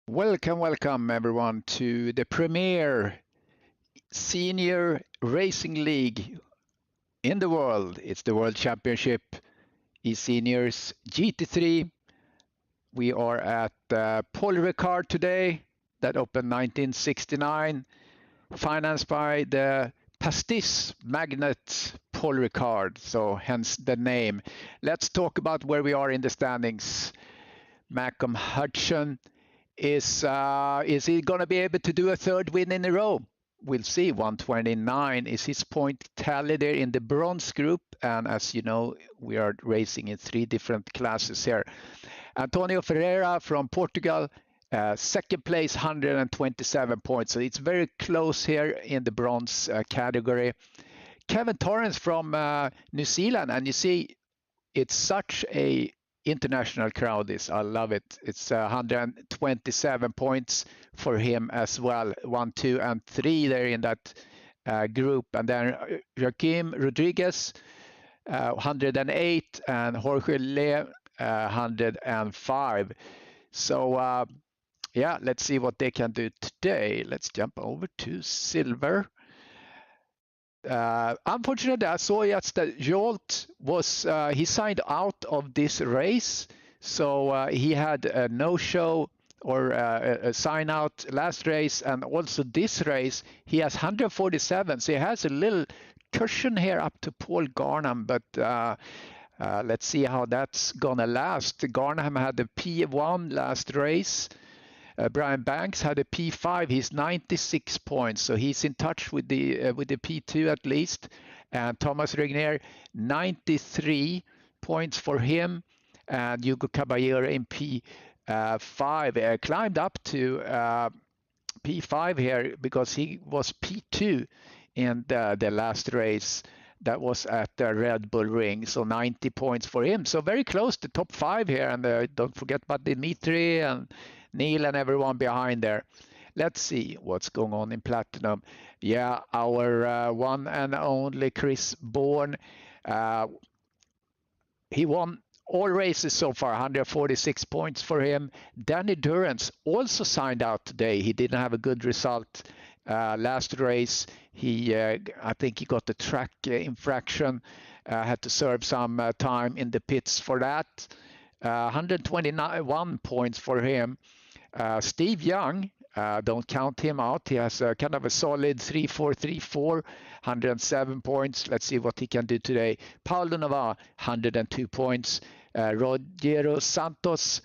Welcome everyone to the premier senior racing league in the world. It's the World Championship eSeniors GT3. We are at Paul Ricard today, that opened 1969, financed by the pastis magnet Paul Ricard, so hence the name. Let's talk about where we are in the standings. Malcolm Hudson. Is he going to be able to do a third win in a row? We'll see. 129 is his point tally there in the bronze group. And as you know, we are racing in 3 different classes here. Antonio Ferreira from Portugal, second place, 127 points. So it's very close here in the bronze category. Kevin Torrance from New Zealand. And you see, it's such a international crowd. I love it. It's 127 points for him as well. 1, 2, and 3 there in that group. And then Joaquim Rodriguez, 108, and Jorge Le, 105. So yeah, let's see what they can do today. Let's jump over to silver. Unfortunately, I saw yesterday that Jolt was he signed out of this race, so he had a no-show or a sign out last race, and also this race he has 147, so he has a little cushion here up to Paul Garnham, but let's see how that's gonna last. Garnham had a P1 last race. Brian Banks had a P5. He's 96 points, so he's in touch with the P2 at least. And Thomas Regnier, 93 points for him. And Hugo Caballero in P5 climbed up to P5 here because he was P2 in the last race. That was at the Red Bull Ring, so 90 points for him. So very close to top 5 here. And don't forget about Dimitri and Neil and everyone behind there. Let's see what's going on in Platinum. Yeah, our one and only Chris Bourne. He won all races so far, 146 points for him. Danny Durrance also signed out today. He didn't have a good result last race. I think he got the track infraction. Had to serve some time in the pits for that. 121 points for him. Steve Young, don't count him out. He has kind of a solid 3-4-3-4, 107 points. Let's see what he can do today. Paulo Nova, 102 points. Rogério Santos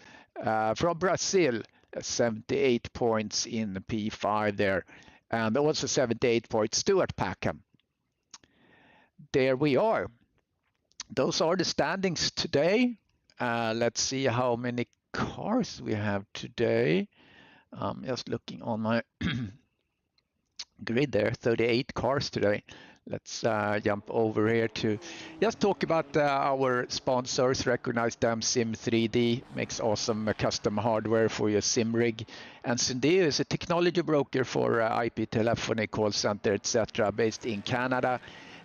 from Brazil, 78 points in the P5 there. And also 78 points, Stuart Packham. There we are. Those are the standings today. Let's see how many cars we have today. Just looking on my grid there, 38 cars today. Let's jump over here to just talk about our sponsors. Recognize them. Sim3D makes awesome custom hardware for your sim rig, and Syndeo is a technology broker for IP telephony, call center, etc. based in Canada.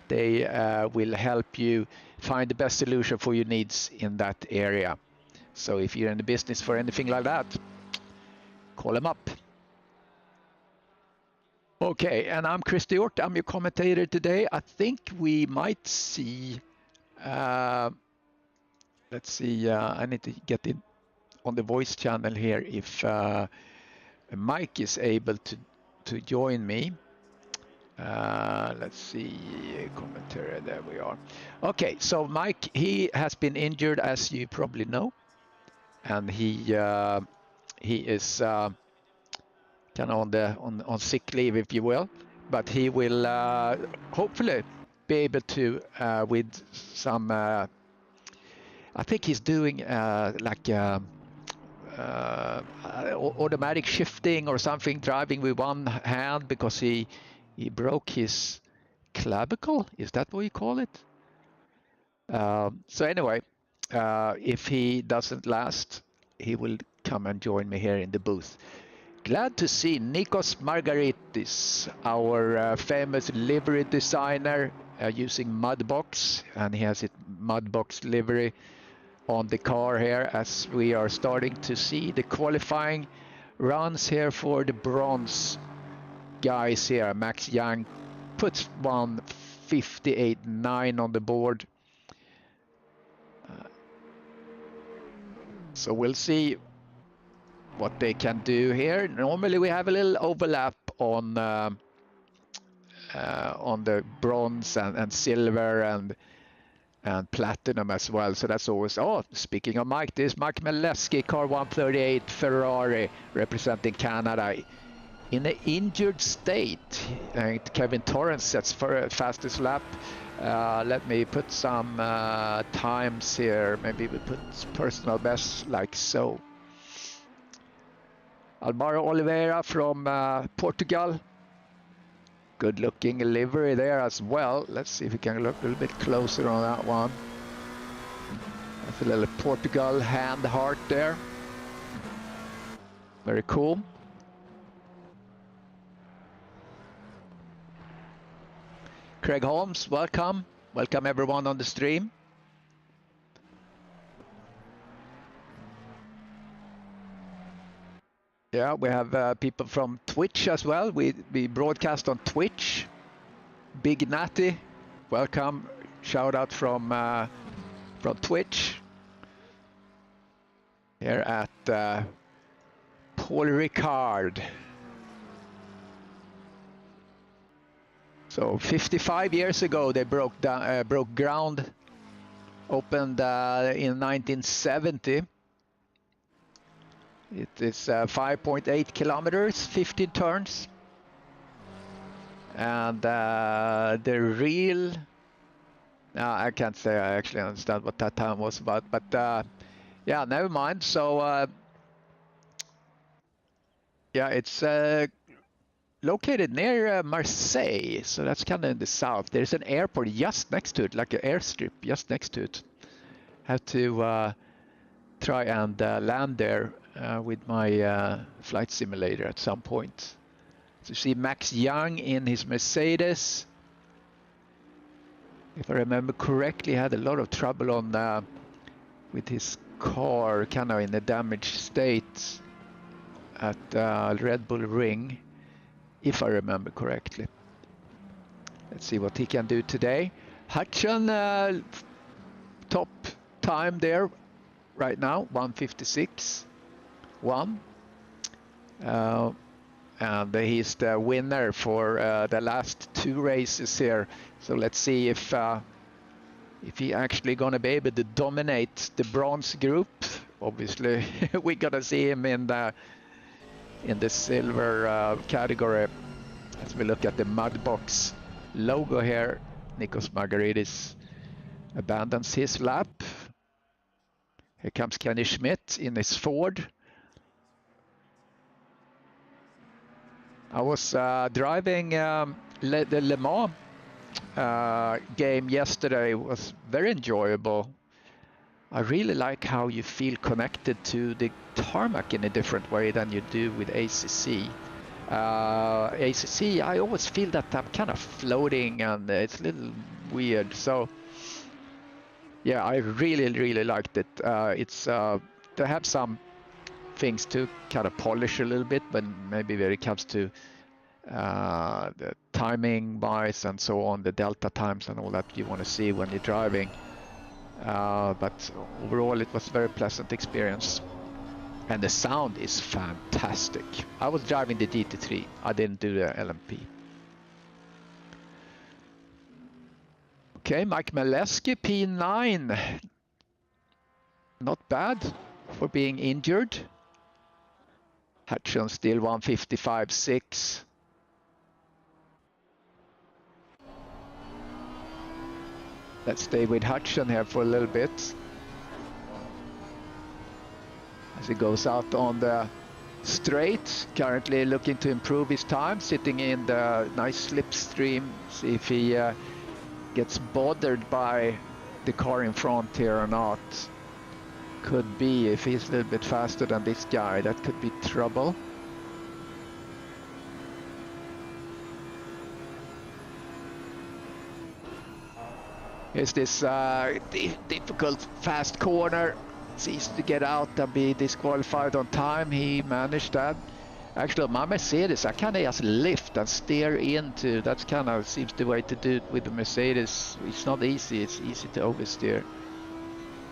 They will help you find the best solution for your needs in that area. So if you're in the business for anything like that, call them up. Okay, and I'm Chris Stewart. I'm your commentator today. I think we might see, let's see, I need to get in on the voice channel here if Mike is able to join me. Let's see, commentary, there we are. Okay, so Mike, he has been injured, as you probably know, and he is kind of on sick leave, if you will, but he will hopefully be able to with some I think he's doing like automatic shifting or something, driving with one hand because he broke his clavicle. Is that what you call it? So anyway, if he doesn't last, he will come and join me here in the booth. Glad to see Nikos Margaritis, our famous livery designer, using Mudbox, and he has it Mudbox livery on the car here as we are starting to see the qualifying runs here for the bronze guys here. Max Young puts 1:58.9 on the board. So we'll see what they can do here. Normally we have a little overlap on the bronze and silver and platinum as well. So that's always, oh, speaking of Mike, this is Mike Maleski, car 138 Ferrari, representing Canada in an injured state. Kevin Torrance sets for fastest lap. Let me put some times here. Maybe we put personal best like so. Alvaro Oliveira from Portugal. Good looking livery there as well. Let's see if we can look a little bit closer on that one. That's a little Portugal hand heart there. Very cool. Craig Holmes, welcome. Welcome everyone on the stream. Yeah, we have people from Twitch as well. We broadcast on Twitch. Big Natty, welcome. Shout out from Twitch. Here at Paul Ricard. So 55 years ago they broke ground. Opened in 1970. It is 5.8 kilometers, 15 turns. And the real... I can't say I actually understand what that time was about, but yeah, never mind. So yeah, it's located near Marseille, so that's kind of in the south. There's an airport just next to it, like an airstrip just next to it. Have to try and land there with my flight simulator at some point. So you see Max Young in his Mercedes. If I remember correctly, had a lot of trouble on with his car, kind of in a damaged state at Red Bull Ring, if I remember correctly. Let's see what he can do today. Hutchin, top time there right now, 1:56.1. And he's the winner for the last two races here. So let's see if he actually gonna be able to dominate the bronze group. Obviously, we're gonna see him in the silver category. As we look at the Mudbox logo here, Nikos Margaridis abandons his lap. Here comes Kenny Schmidt in his Ford. I was driving the Le Mans game yesterday. It was very enjoyable. I really like how you feel connected to the tarmac in a different way than you do with ACC. ACC, I always feel that I'm kind of floating and it's a little weird. So yeah, I really liked it. It's they have some things to kind of polish a little bit, but maybe when it comes to the timing wise and so on, the delta times and all that you want to see when you're driving. But overall it was a very pleasant experience, and the sound is fantastic. I was driving the GT3, I didn't do the LMP. Okay, Mike Maleski, P9. Not bad for being injured. Hutchin still 1:55.6. Let's stay with Hutchin here for a little bit as he goes out on the straight. Currently looking to improve his time, sitting in the nice slipstream. See if he gets bothered by the car in front here or not. Could be, if he's a little bit faster than this guy, that could be trouble. Here's this difficult fast corner it's easy to get out and be disqualified on time. He managed that. Actually, my Mercedes, I kind of just lift and steer into. That's kind of seems the way to do it with the Mercedes. It's not easy. It's easy to oversteer.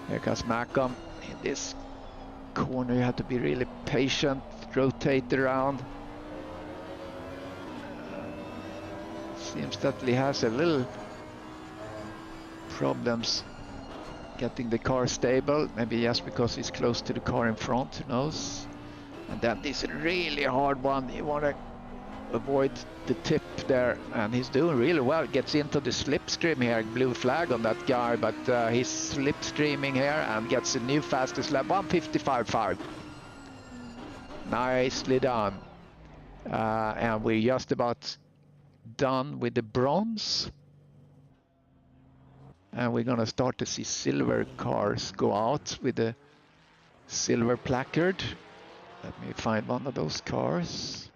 Here comes Malcolm. In this corner, you have to be really patient. Rotate around. Seems that he has a little problems getting the car stable. Maybe just because he's close to the car in front. Who knows? And then this really hard one. You want to avoid the tip there, and he's doing really well. Gets into the slipstream here. Blue flag on that guy, but he's slipstreaming here and gets a new fastest lap. 1:55.5. Nicely done. And we're just about done with the bronze. And we're gonna start to see silver cars go out with the silver placard. Let me find one of those cars.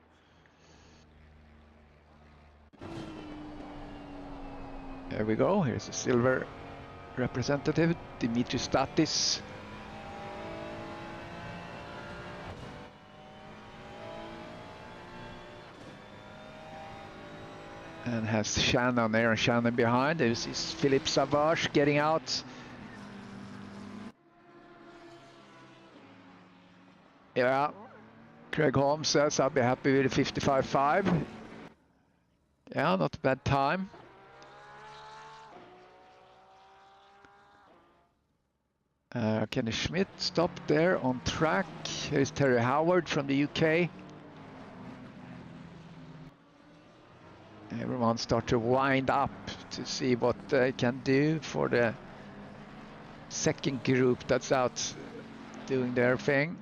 There we go. Here's a silver representative, Gt3 Statis. And has Shannon there, and Shannon behind. This is Philippe Savage getting out. Yeah, Craig Holmes says I'll be happy with the 55.5. Yeah, not a bad time. Kenny Schmidt stopped there on track. Here's Terry Howard from the UK. Everyone start to wind up to see what they can do for the second group that's out doing their thing.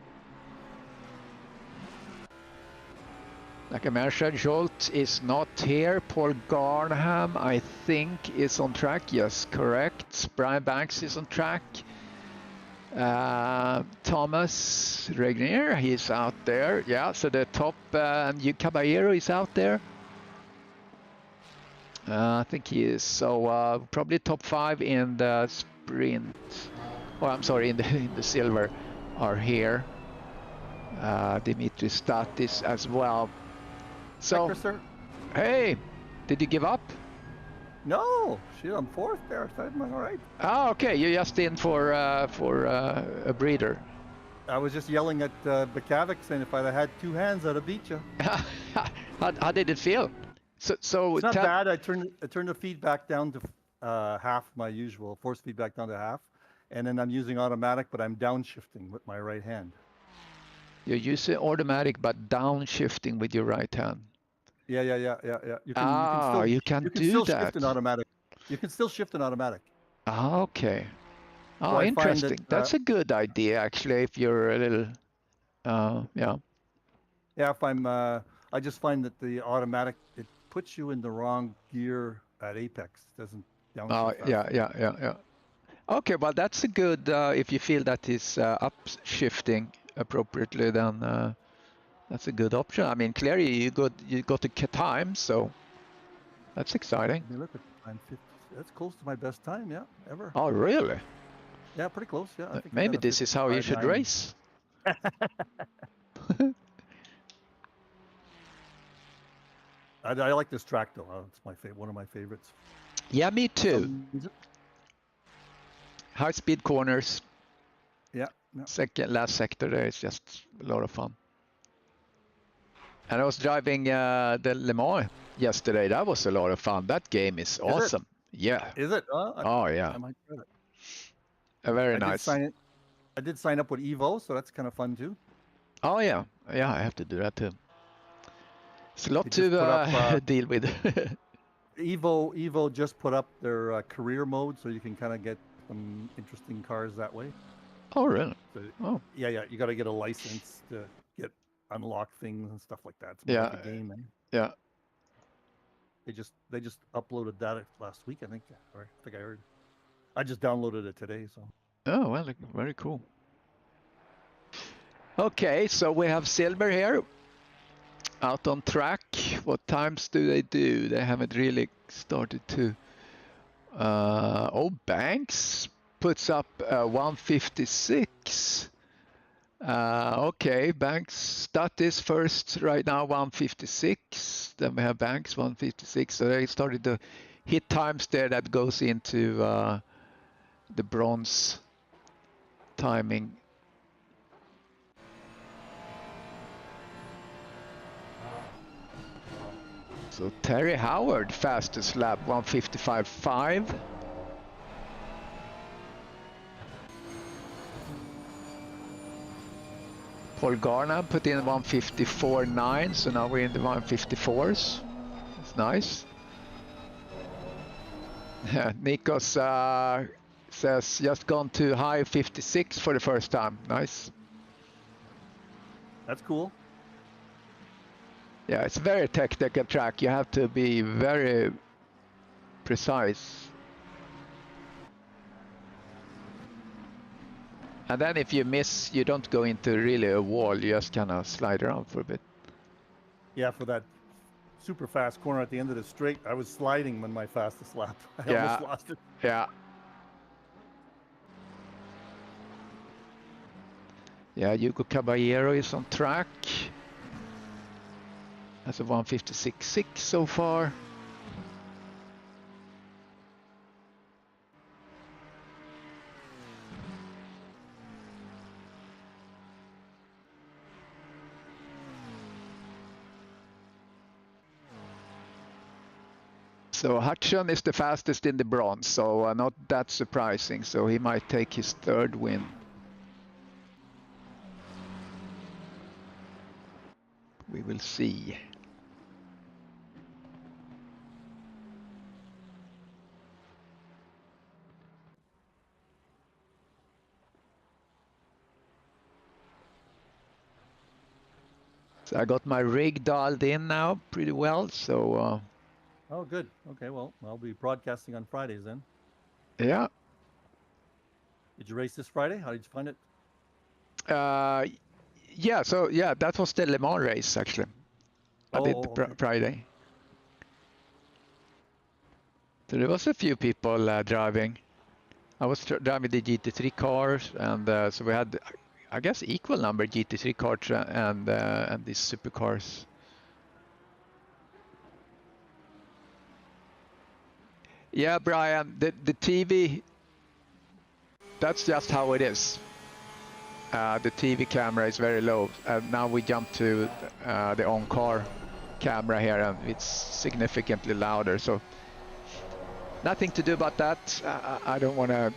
Like I mentioned, Jolt is not here. Paul Garnham, I think, is on track. Yes, correct. Brian Banks is on track. Thomas Regnier, he's out there. Yeah, so the top, Hugh Caballero is out there. I think he is. So probably top 5 in the sprint. Oh, I'm sorry, in the silver are here. Gt3 Statis as well. So, hey, did you give up? No, shit, I'm 4th there. So I'm all right. Oh, okay. You're just in for a breather. I was just yelling at Bakavic saying if I'd have had 2 hands, I'd have beat you. How did it feel? So it's not bad. I turned the feedback down to half my usual, force feedback down to half, and then I'm using automatic, but I'm downshifting with my right hand. You're using automatic, but downshifting with your right hand. Yeah. You can do still that. Shift in automatic. You can still shift in automatic. Ah, okay. Oh, so interesting. That's a good idea, actually. If you're a little, yeah. Yeah, if I'm, I just find that the automatic it puts you in the wrong gear at apex. It doesn't downshift. Oh, yeah. Okay, well, that's a good. If you feel that is upshifting appropriately, then. That's a good option. I mean, clearly you got to time, so that's exciting. Look at time 50. That's close to my best time, yeah, ever. Oh, really? Yeah, pretty close. Yeah. I think maybe this is how you should race. I like this track though. It's my one of my favorites. Yeah, me too. High speed corners. Yeah. Last sector there is just a lot of fun. And I was driving the Le Mans yesterday. That was a lot of fun. That game is awesome. Yeah. Is it? Oh, yeah. I might try it. Very nice. I did sign up with Evo, so that's kind of fun too. Oh, yeah. Yeah, I have to do that too. It's a lot to deal with. Evo just put up their career mode, so you can kind of get some interesting cars that way. Oh, really? So, yeah. You got to get a license to unlock things and stuff like that. It's more like a game, man. Yeah. They just uploaded that last week, I think. Or I think I heard. I just downloaded it today, so. Oh, well, very cool. Okay, so we have silver here. Out on track. What times do? They haven't really started to. Banks puts up 156. Okay, Banks, that is first right now, 156. Then we have Banks, 156. So they started to hit times there that goes into the bronze timing. So Terry Howard, fastest lap, 155.5. Paul Garnham put in 154.9, so now we're in the 154s. That's nice. Nikos says just gone to high 56 for the first time. Nice. That's cool. Yeah, it's a very technical track. You have to be very precise. And then if you miss, you don't go into really a wall. You just kind of slide around for a bit. Yeah, for that super fast corner at the end of the straight, I was sliding when my fastest lap. I almost lost it. Yeah. Yeah, Hugo Caballero is on track. That's a 156.6 so far. So Hutchison is the fastest in the bronze, so not that surprising. So he might take his third win. We will see. So I got my rig dialed in now pretty well, so... Oh, good. Okay, well, I'll be broadcasting on Fridays then. Yeah. Did you race this Friday? How did you find it? Yeah, so yeah, that was the Le Mans race actually. I did the Friday. So there was a few people driving. I was driving the GT3 cars, and so we had, I guess, equal number GT3 cars and these supercars. Yeah, Brian, the TV, that's just how it is. The TV camera is very low. Now we jump to the on-car camera here, and it's significantly louder. So nothing to do about that. I don't want to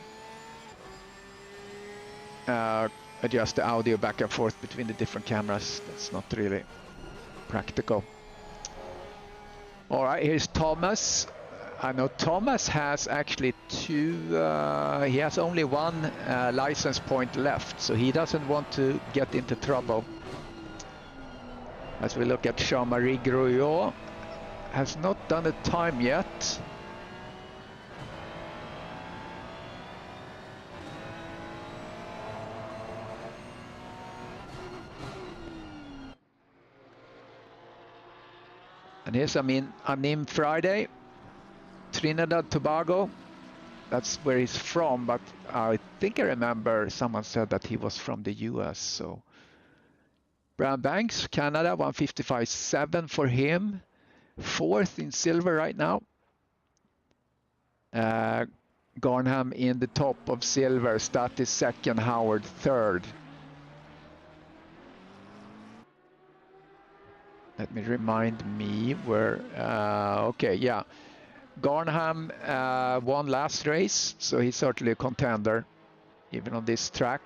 adjust the audio back and forth between the different cameras. That's not really practical. All right, here's Thomas. I know Thomas has actually he has only one license point left, so he doesn't want to get into trouble. As we look at Jean-Marie Grouillot, has not done a time yet. And here's Anim Friday, Trinidad Tobago. That's where he's from, but I think I remember someone said that he was from the US. So Brian Banks, Canada, 155.7 for him. Fourth in silver right now. Garnham in the top of silver. Stat is second, Howard third. Let me remind me where, okay, yeah. Garnham won last race, so he's certainly a contender, even on this track,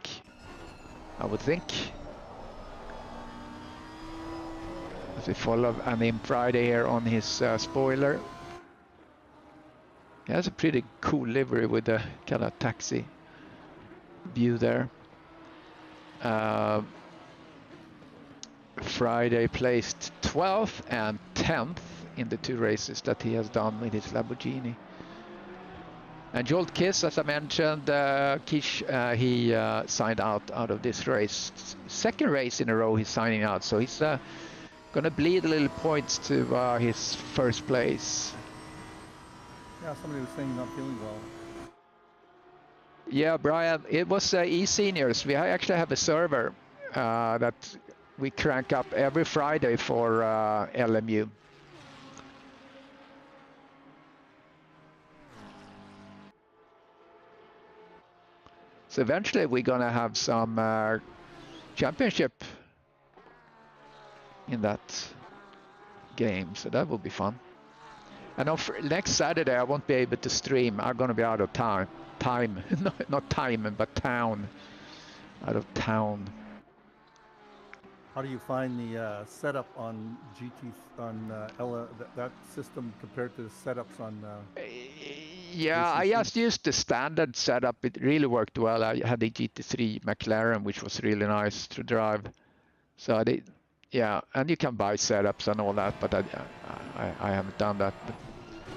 I would think. As we follow Anim Friday here on his spoiler. He has a pretty cool livery with a kind of taxi view there. Friday placed 12th and 10th in the two races that he has done with his Lamborghini. And Jolt Kiss, as I mentioned, Kish, he signed out of this race. Second race in a row he's signing out, so he's going to bleed a little points to his first place. Yeah, somebody was saying not feeling well. Yeah, Brian, it was eSeniors. We actually have a server that we crank up every Friday for LMU. So eventually we're gonna have some championship in that game, so that will be fun. And next Saturday I won't be able to stream. I'm gonna be out of town. Not time, but town. Out of town. How do you find the setup on that system compared to the setups on? Yeah, I just used the standard setup. It really worked well. I had the GT3 McLaren, which was really nice to drive. So I did, yeah, and you can buy setups and all that, but I haven't done that.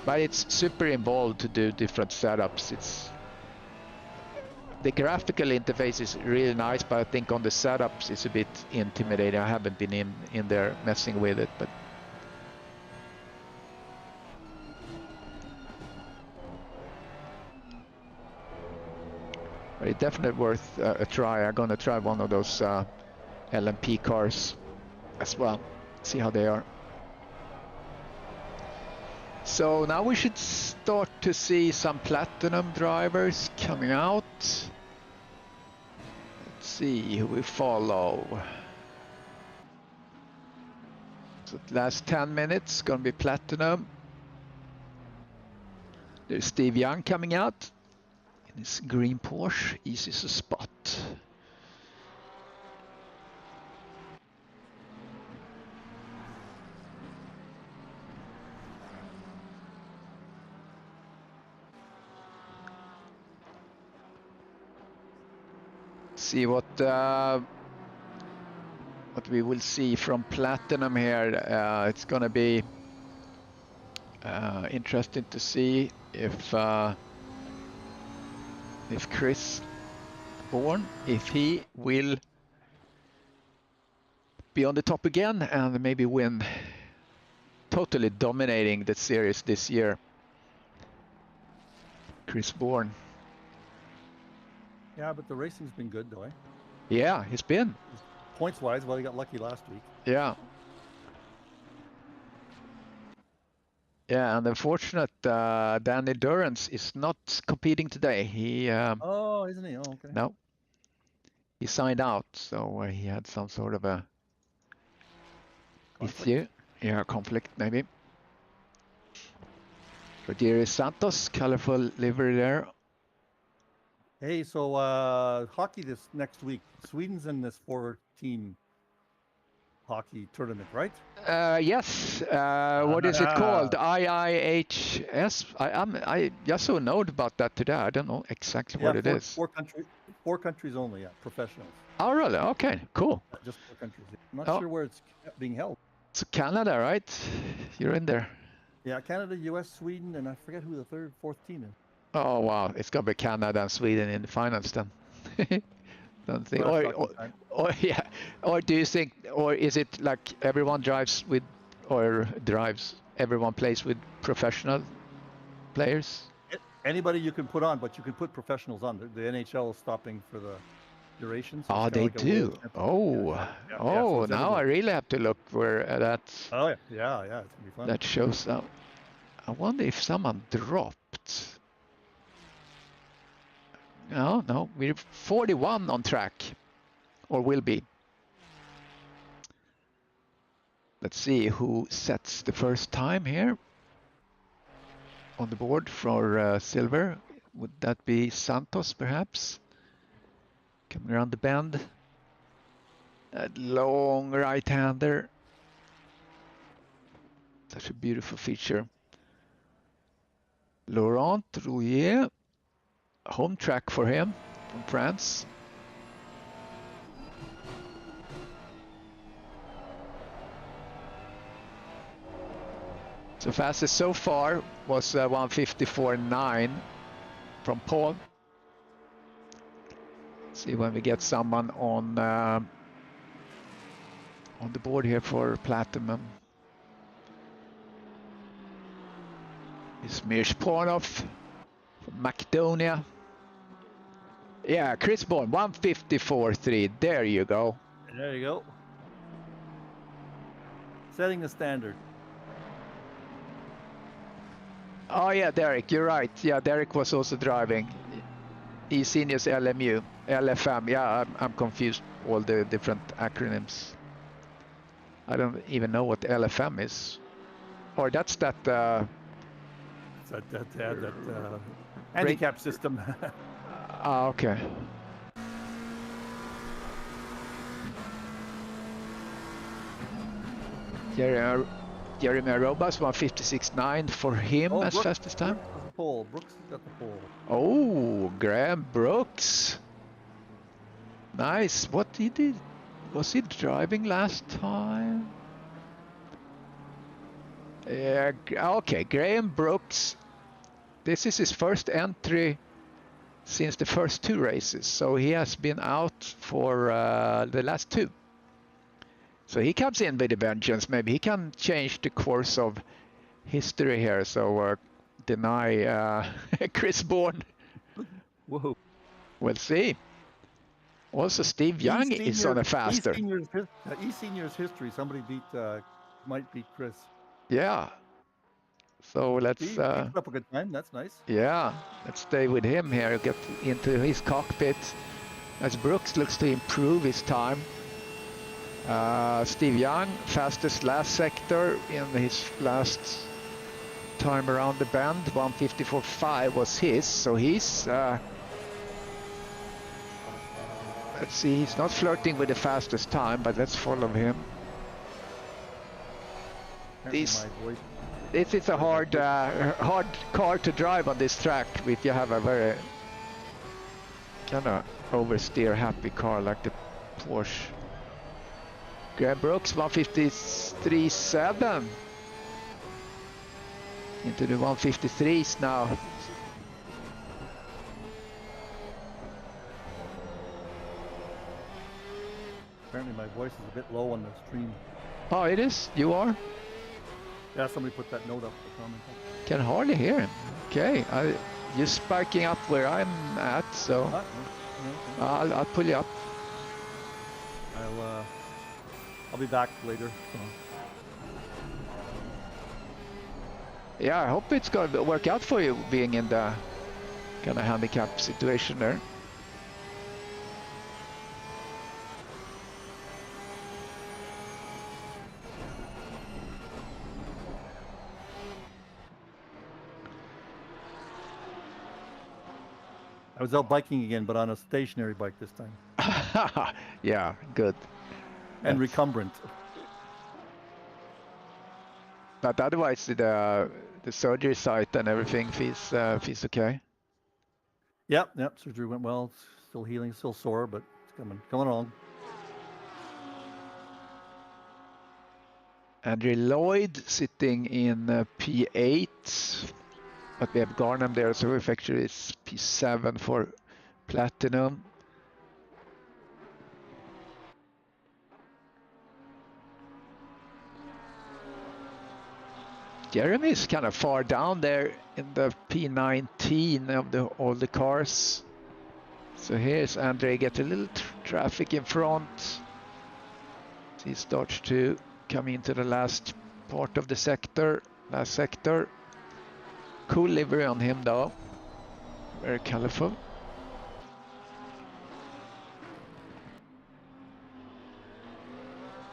But it's super involved to do different setups. The graphical interface is really nice, but I think on the setups it's a bit intimidating. I haven't been in there messing with it, but it's definitely worth a try. I'm gonna try one of those LMP cars as well, see how they are. So now we should start to see some platinum drivers coming out. Let's see who we follow. So the last 10 minutes gonna be platinum. There's Steve Young coming out in his green Porsche, easy to spot. See what we will see from platinum here. It's gonna be interesting to see if Chris Bourne, if he will be on the top again and maybe win, totally dominating the series this year. Chris Bourne. Yeah, but the racing's been good though, eh? Yeah, he's been. Points-wise, well, he got lucky last week. Yeah. Yeah, and unfortunate Danny Durrance is not competing today. He oh, isn't he? Oh, okay. No, he signed out, so he had some sort of a issue. Yeah, conflict maybe. Rogerio Santos, colorful livery there. Hey, so hockey this next week. Sweden's in this 4-team hockey tournament, right? Yes. What is it called? IIHS? I just saw a note about that today. I don't know exactly what it is. Four countries only, yeah, professionals. Oh, really? Okay, cool. Just 4 countries. I'm not sure where it's being held. It's Canada, right? You're in there. Yeah, Canada, US, Sweden, and I forget who the fourth team is. Oh wow, it's gonna be Canada and Sweden in the finals then. Don't think, or yeah, or do you think, or is it like everyone drives with, or everyone plays with professional players? Anybody you can put on, but you can put professionals on. The NHL is stopping for the duration. So oh, they do. Oh, so now I really have to look where that's. Oh yeah, it's gonna be fun. That shows up. I wonder if someone dropped. No, we're 41 on track, or will be. Let's see who sets the first time here on the board for silver. Would that be Santos, perhaps? Coming around the bend. That long right-hander. Such a beautiful feature. Laurent Rouillet. Home track for him from France. So fastest so far was 1:54.9 from Paul. Let's see when we get someone on the board here for platinum. It's Mirsh Pornov from Macedonia. Yeah, Chris Bourne, 154.3. There you go. There you go. Setting the standard. Oh yeah, Derek, you're right. Yeah, Derek was also driving. eSenior's LMU, LFM. Yeah, I'm confused. All the different acronyms. I don't even know what LFM is. Or that's that. It's that handicap system. Okay. Jeremy Arobas 156.9 for him as fastest time. Brooks has got the pole. Oh, Graham Brooks. Nice. What he did? Was he driving last time? Yeah. Okay, Graham Brooks. This is his first entry since the first two races, so he has been out for the last two. So he comes in with a vengeance. Maybe he can change the course of history here. So deny Chris Bourne. Whoa. We'll see. Also, Steve Young is on a faster. eSenior's history. Somebody might beat Chris. Yeah. So let's. Steve keeps up a good time. That's nice. Yeah, let's stay with him here. Get into his cockpit as Brooks looks to improve his time. Steve Young, fastest last sector in his last time around the bend. 154.5 was his, so he's let's see, he's not flirting with the fastest time, but let's follow him. This is a hard car to drive on this track if you have a very kind of oversteer happy car like the Porsche. Graham Brooks 153.7 into the 153s now. Apparently my voice is a bit low on the stream. Oh, it is? You are? Yeah, somebody put that note up for comment. Can hardly hear him. Okay, you're spiking up where I'm at, so I'll pull you up. I'll be back later. So. Yeah, I hope it's going to work out for you being in the kind of handicap situation there. I was out biking again, but on a stationary bike this time. Yeah, good. And recumbent. But otherwise, the surgery site and everything feels okay. Yep, surgery went well. It's still healing, still sore, but it's coming along. Andrew Lloyd sitting in P8, but we have Garnham there, so effective is P7 for Platinum. Jeremy is kind of far down there in the P19 of all the cars. So here's Andre, get a little traffic in front. He starts to come into the last part of the sector, last sector. Cool livery on him though, very colorful.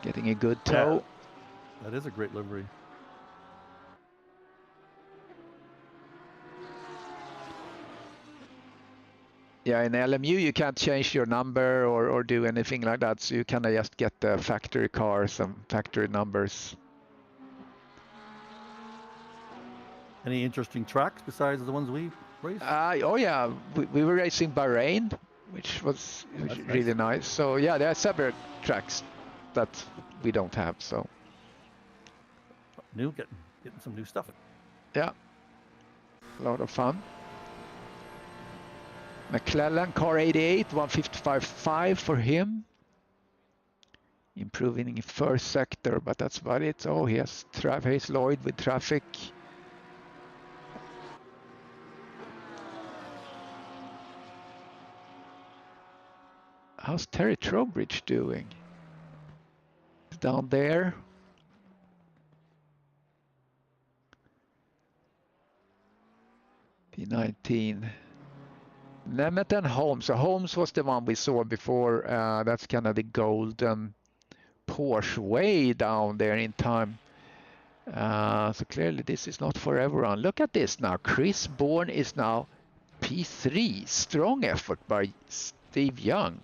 Getting a good tow. Yeah, that is a great livery. Yeah, in LMU you can't change your number or do anything like that, so you kind of just get the factory cars and factory numbers. Any interesting tracks besides the ones we raced? Oh yeah, we were racing Bahrain, which was really nice. So yeah, there are several tracks that we don't have. So getting some new stuff. Yeah, a lot of fun. McClellan, car 88, 155.5 for him. Improving in first sector, but that's about it. Oh, he has Hayes Lloyd with traffic. How's Terry Trowbridge doing? He's down there. P19. Nemeth and Holmes. So Holmes was the one we saw before. That's kind of the golden Porsche way down there in time. So clearly this is not for everyone. Look at this now. Chris Bourne is now P3. Strong effort by Steve Young.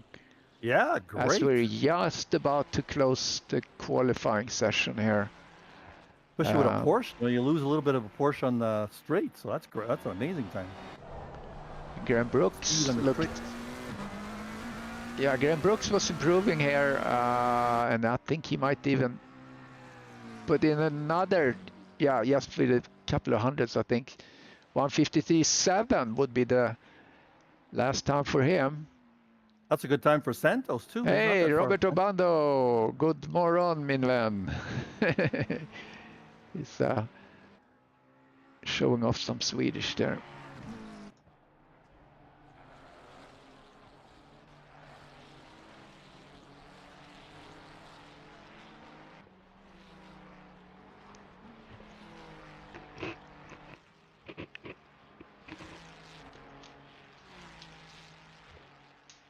Yeah, great. As we're just about to close the qualifying session here. Especially with a Porsche. You lose a little bit of a Porsche on the straight, so that's great. That's an amazing time. Graham Brooks looked. Yeah, Graham Brooks was improving here, and I think he might even put in another, yeah, just with a couple of hundreds, I think. 153.7 would be the last time for him. That's a good time for Santos, too. Hey, Robert Obando. Good morning, min vän. He's showing off some Swedish there.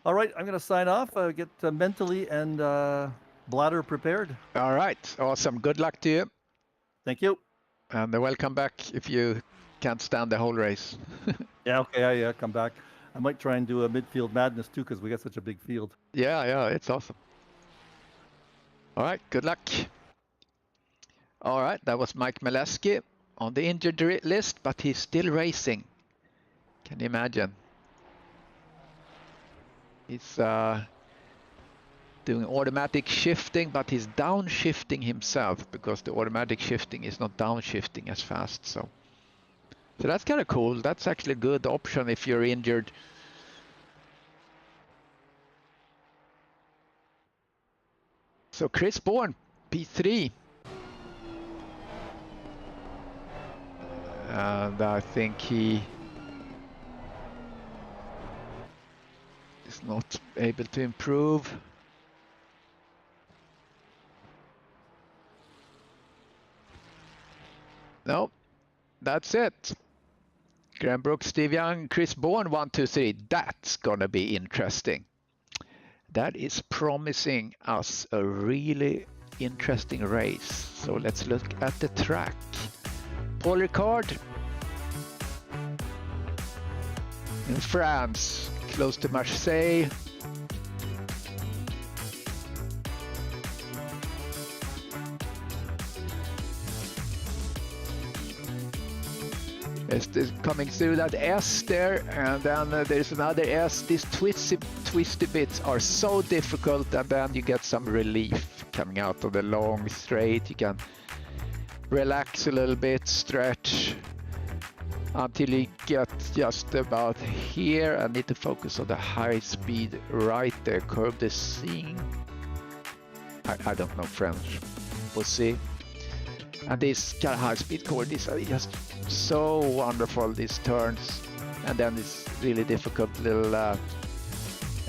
All right, I'm going to sign off, get mentally and bladder prepared. All right, awesome. Good luck to you. Thank you. And welcome back if you can't stand the whole race. Yeah, okay, yeah, come back. I might try and do a midfield madness too, because we got such a big field. Yeah, it's awesome. All right, good luck. All right, that was Mike Maleski on the injured list, but he's still racing. Can you imagine? He's doing automatic shifting, but he's downshifting himself because the automatic shifting is not downshifting as fast. So that's kind of cool. That's actually a good option if you're injured. So Chris Bourne, P3. And I think he is not able to improve. No, that's it. Graham Brooks, Steve Young, Chris Bourne, 1, 2, 3. That's gonna be interesting. That is promising us a really interesting race. So let's look at the track. Paul Ricard in France, close to Marseille. It's coming through that S there, and then there's another S. These twisty bits are so difficult, and then you get some relief coming out of the long straight. You can relax a little bit, stretch until you get just about here. I need to focus on the high speed right there. Curve the seam. I don't know French. We'll see. And this kind of high speed corners are just so wonderful, these turns. And then this really difficult little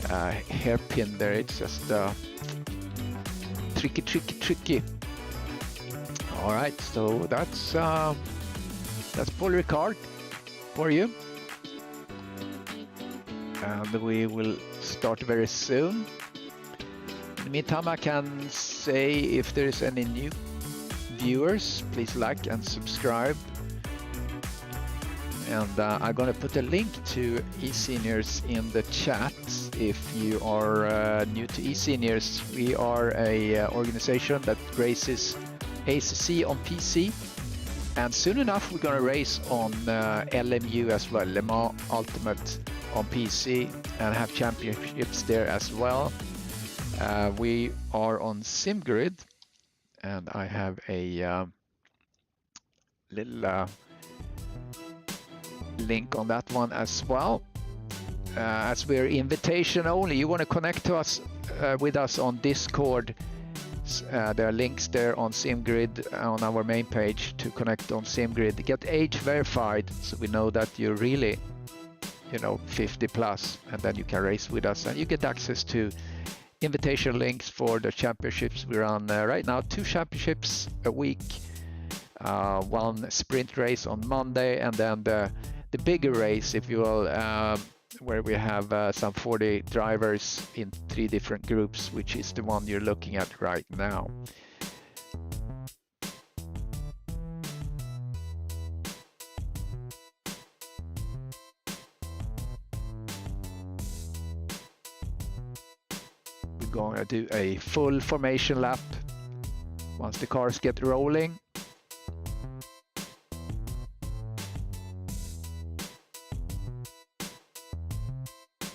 hairpin there. It's just tricky. All right, so that's Paul Ricard for you. And we will start very soon. In the meantime, I can say if there is any new viewers, please like and subscribe. And I'm gonna put a link to eSeniors in the chat. If you are new to eSeniors, we are a organization that races ACC on PC, and soon enough we're gonna race on LMU as well, Le Mans Ultimate on PC, and have championships there as well. We are on SimGrid, and I have a little link on that one as well. As we're invitation only, you want to connect to us with us on Discord. There are links there on SimGrid on our main page to connect on SimGrid. Get age verified so we know that you're really you know, 50 plus, and then you can race with us, and you get access to invitation links for the championships we run right now. 2 championships a week, 1 sprint race on Monday, and then the bigger race, if you will, where we have some 40 drivers in 3 different groups, which is the one you're looking at right now. We're going to do a full formation lap once the cars get rolling.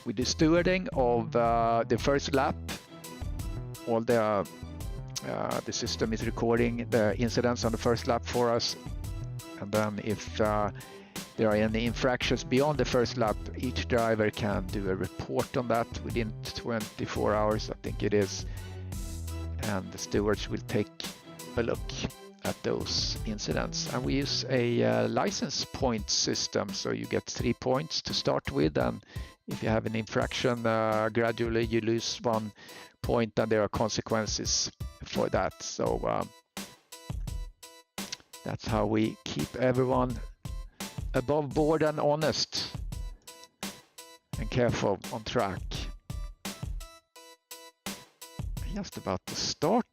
We do stewarding of the first lap. All the system is recording the incidents on the first lap for us, and then if there are any infractions beyond the first lap, each driver can do a report on that within 24 hours, I think it is, and the stewards will take a look at those incidents. And we use a license point system, so you get 3 points to start with, and if you have an infraction, gradually you lose 1 point, and there are consequences for that. So that's how we keep everyone above board and honest and careful on track. Just about to start.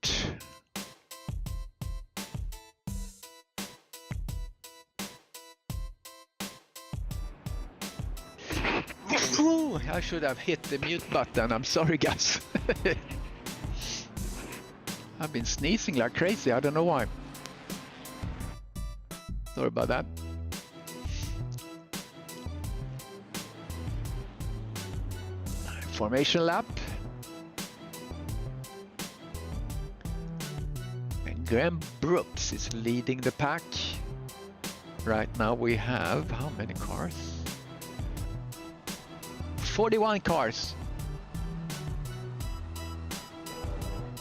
I should have hit the mute button. I'm sorry, guys. I've been sneezing like crazy. I don't know why. Sorry about that. Formation lap. And Graham Brooks is leading the pack. Right now we have how many cars? 41 cars.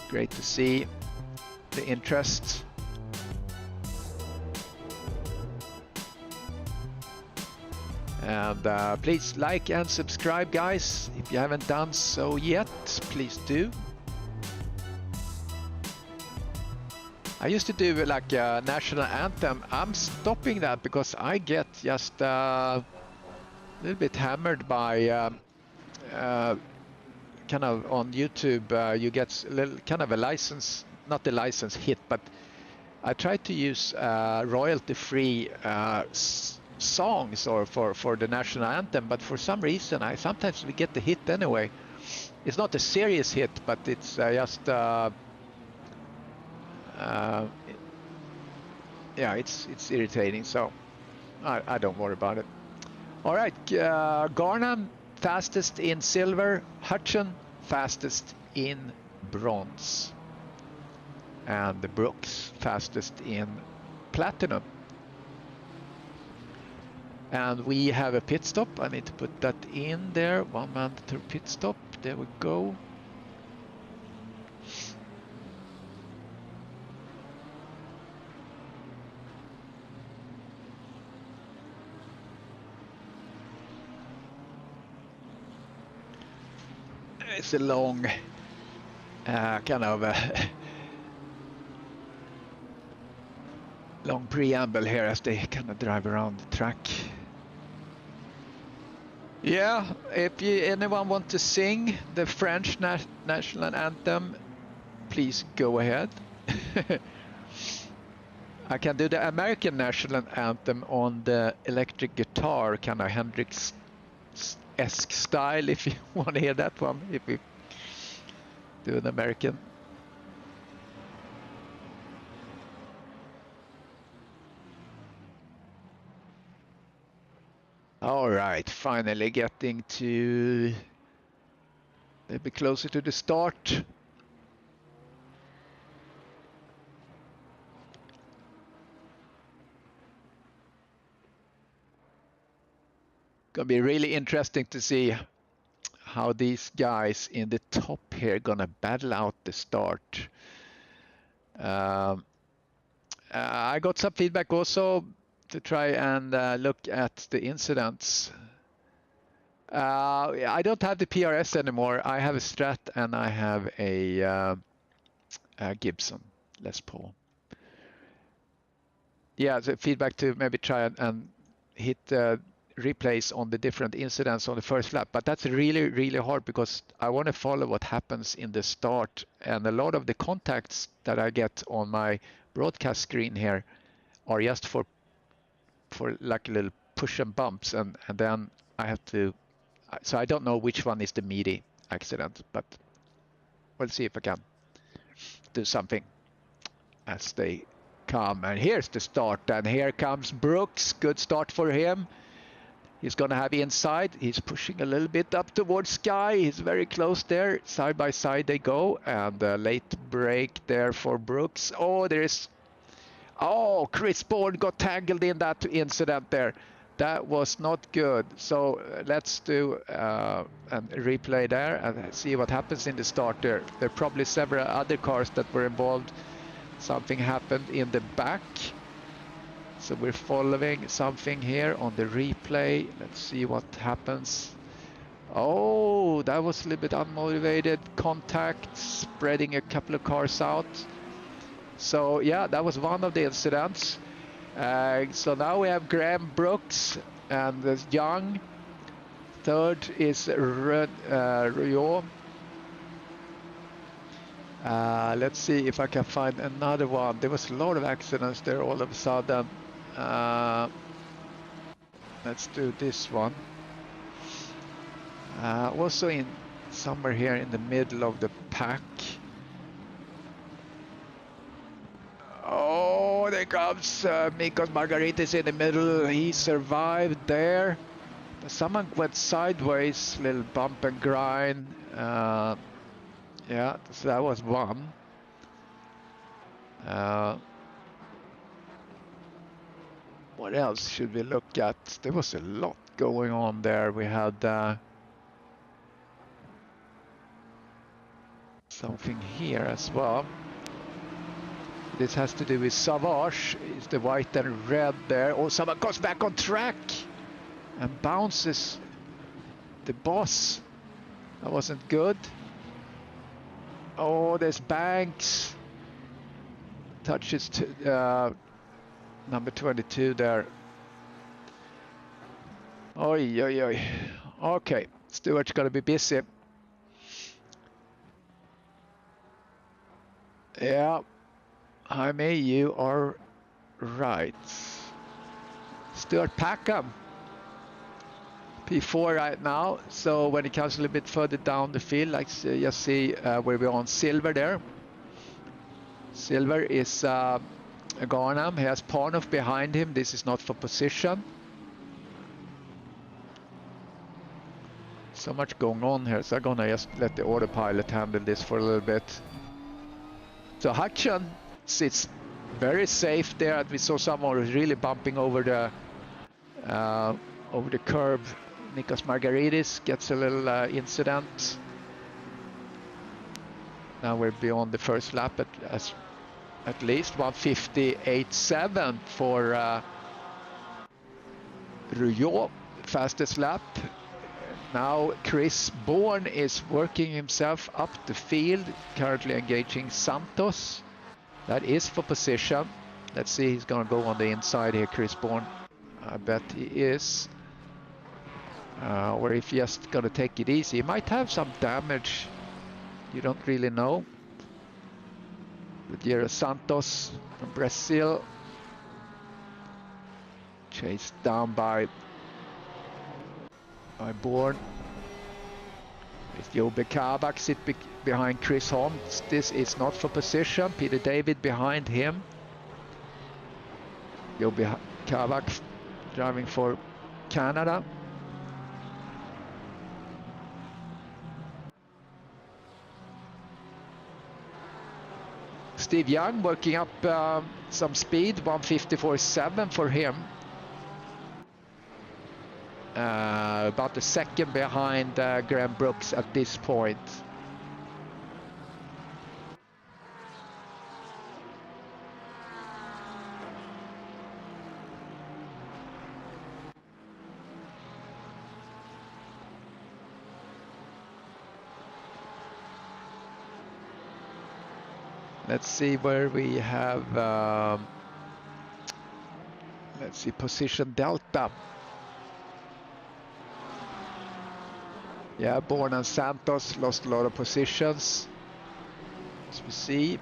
Great to see the interest. And please like and subscribe, guys. If you haven't done so yet, please do. I used to do like a national anthem. I'm stopping that because I get just a little bit hammered by kind of on YouTube. You get a little kind of a license, not a license hit, but I try to use royalty-free songs or for the national anthem, but for some reason sometimes we get the hit anyway. It's not a serious hit, but it's just yeah, it's irritating, so I don't worry about it. All right, Garnham fastest in silver, Hutchin fastest in bronze, and the Brooks fastest in platinum. And we have a pit stop. I need to put that in there. 1 mandatory pit stop. There we go. It's a long kind of long preamble here as they kind of drive around the track. Yeah, if anyone want to sing the French national anthem, please go ahead. I can do the American national anthem on the electric guitar, kind of Hendrix-esque style, if you want to hear that one, if we do an American. All right, finally getting to a little bit closer to the start. Gonna be really interesting to see how these guys in the top here gonna battle out the start. I got some feedback also to try and look at the incidents. I don't have the PRS anymore. I have a Strat and I have a Gibson Les Paul. Yeah, the feedback to maybe try and hit replays on the different incidents on the first lap, but that's really, really hard because I want to follow what happens in the start, and a lot of the contacts that I get on my broadcast screen here are just for like little push and bumps, and then I have to, so I don't know which one is the meaty accident, but we'll see if I can do something as they come. And here's the start, and here comes Brooks. Good start for him. He's going to have inside. He's pushing a little bit up towards Sky. He's very close there. Side by side they go, and a late break there for Brooks. Oh, Chris Bourne got tangled in that incident there. That was not good. So let's do a replay there and see what happens in the start there. There are probably several other cars that were involved. Something happened in the back. So we're following something here on the replay. Let's see what happens. Oh, that was a little bit unmotivated contact, spreading a couple of cars out. So yeah, that was one of the incidents. So now we have Graham Brooks and Young. Third is Rio. Let's see if I can find another one. There was a lot of accidents there all of a sudden. Let's do this one. Also in somewhere here in the middle of the pack. Oh, there comes Mikos Margaritis in the middle. He survived there. But someone went sideways, little bump and grind. Yeah, so that was one. What else should we look at? There was a lot going on there. We had something here as well. This has to do with Savage. It's the white and red there. Oh, someone goes back on track and bounces the boss. That wasn't good. Oh, there's Banks. Touches to number 22 there. Oi, oi, oi. Okay, Stewart's gonna be busy. Yeah, Jaime, you are right. Stuart Packham, P4 right now. So when it comes a little bit further down the field, like you see where we're on Silver there. Silver is Garnham. He has Parnov behind him. This is not for position. So much going on here, so I'm gonna just let the autopilot handle this for a little bit. So Hutchin sits very safe there. We saw someone was really bumping over the curb. Nikos Margaridis gets a little incident. Now we're beyond the first lap at least 1:58.7 for Rouillot, fastest lap. Now Chris Bourne is working himself up the field, currently engaging Santos. That is for position. Let's see, he's gonna go on the inside here, Chris Bourne. I bet he is. Or if he's just gonna take it easy. He might have some damage. You don't really know. Gutierrez Santos from Brazil. Chased down by Bourne. It's Jobe Kabak sit behind Chris Holmes. This is not for position. Peter David behind him. Jobe Kabak driving for Canada. Steve Young working up some speed, 1:54.7 for him. About a second behind Graham Brooks at this point. Let's see where we have, let's see, position delta. Yeah, Bourne and Santos lost a lot of positions, as we see.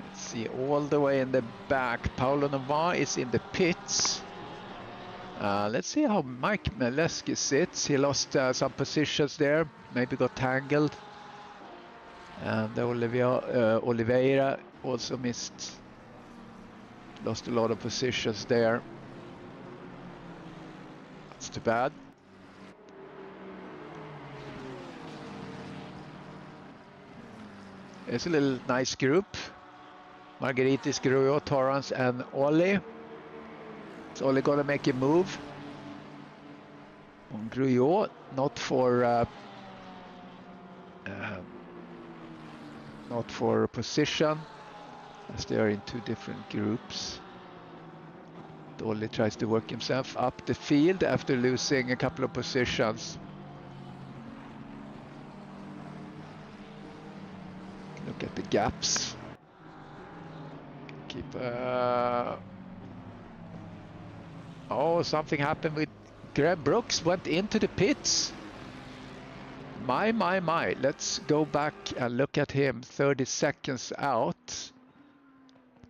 Let's see, all the way in the back, Paulo Novar is in the pits. Let's see how Mike Maleski sits. He lost some positions there, maybe got tangled. And Oliveira also lost a lot of positions there. That's too bad. It's a little nice group. Margaritis, Gruyo, Torrance, and Ollie. It's Ollie gonna make a move on Gruyo, not for position, as they are in two different groups. Ollie tries to work himself up the field after losing a couple of positions. Look at the gaps. Oh, something happened with Graham Brooks, went into the pits. My. Let's go back and look at him 30 seconds out.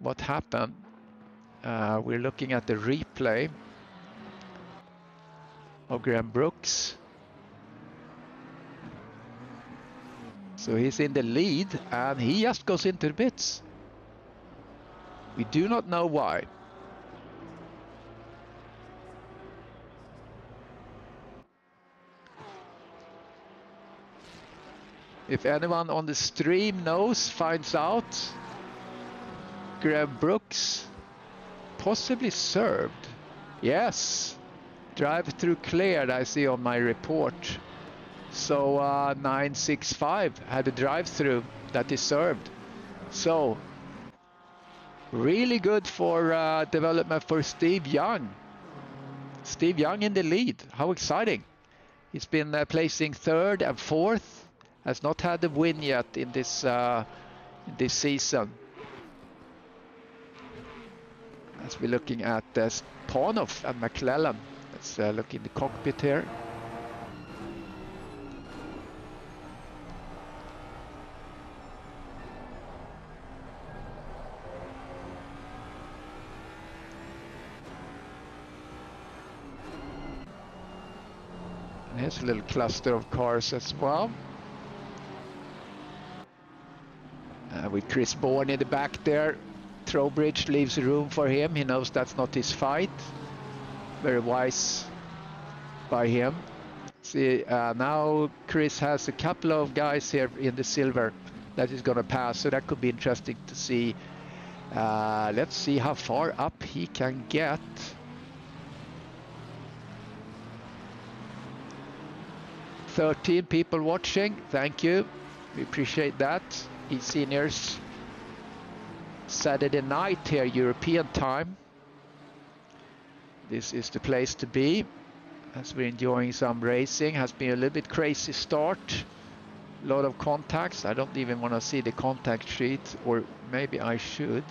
What happened? We're looking at the replay of Graham Brooks. So he's in the lead and he just goes into the pits. We do not know why. If anyone on the stream knows, finds out, Graham Brooks possibly served. Yes, drive-through cleared, I see on my report. So 965 had a drive-through that is served. So really good for development for Steve Young. Steve Young in the lead. How exciting. He's been placing third and fourth. Has not had a win yet in this season. As we're looking at Panov and McClellan. Let's look in the cockpit here. And here's a little cluster of cars as well. With Chris Bourne in the back there. Trowbridge leaves room for him. He knows that's not his fight. Very wise by him. See, now Chris has a couple of guys here in the silver that is going to pass, so that could be interesting to see. Let's see how far up he can get. "13 people watching. Thank you. We appreciate that. eSeniors Saturday night here, European time. This is the place to be as we're enjoying some racing. Has been a little bit crazy start. A lot of contacts. I don't even want to see the contact sheet, or maybe I should.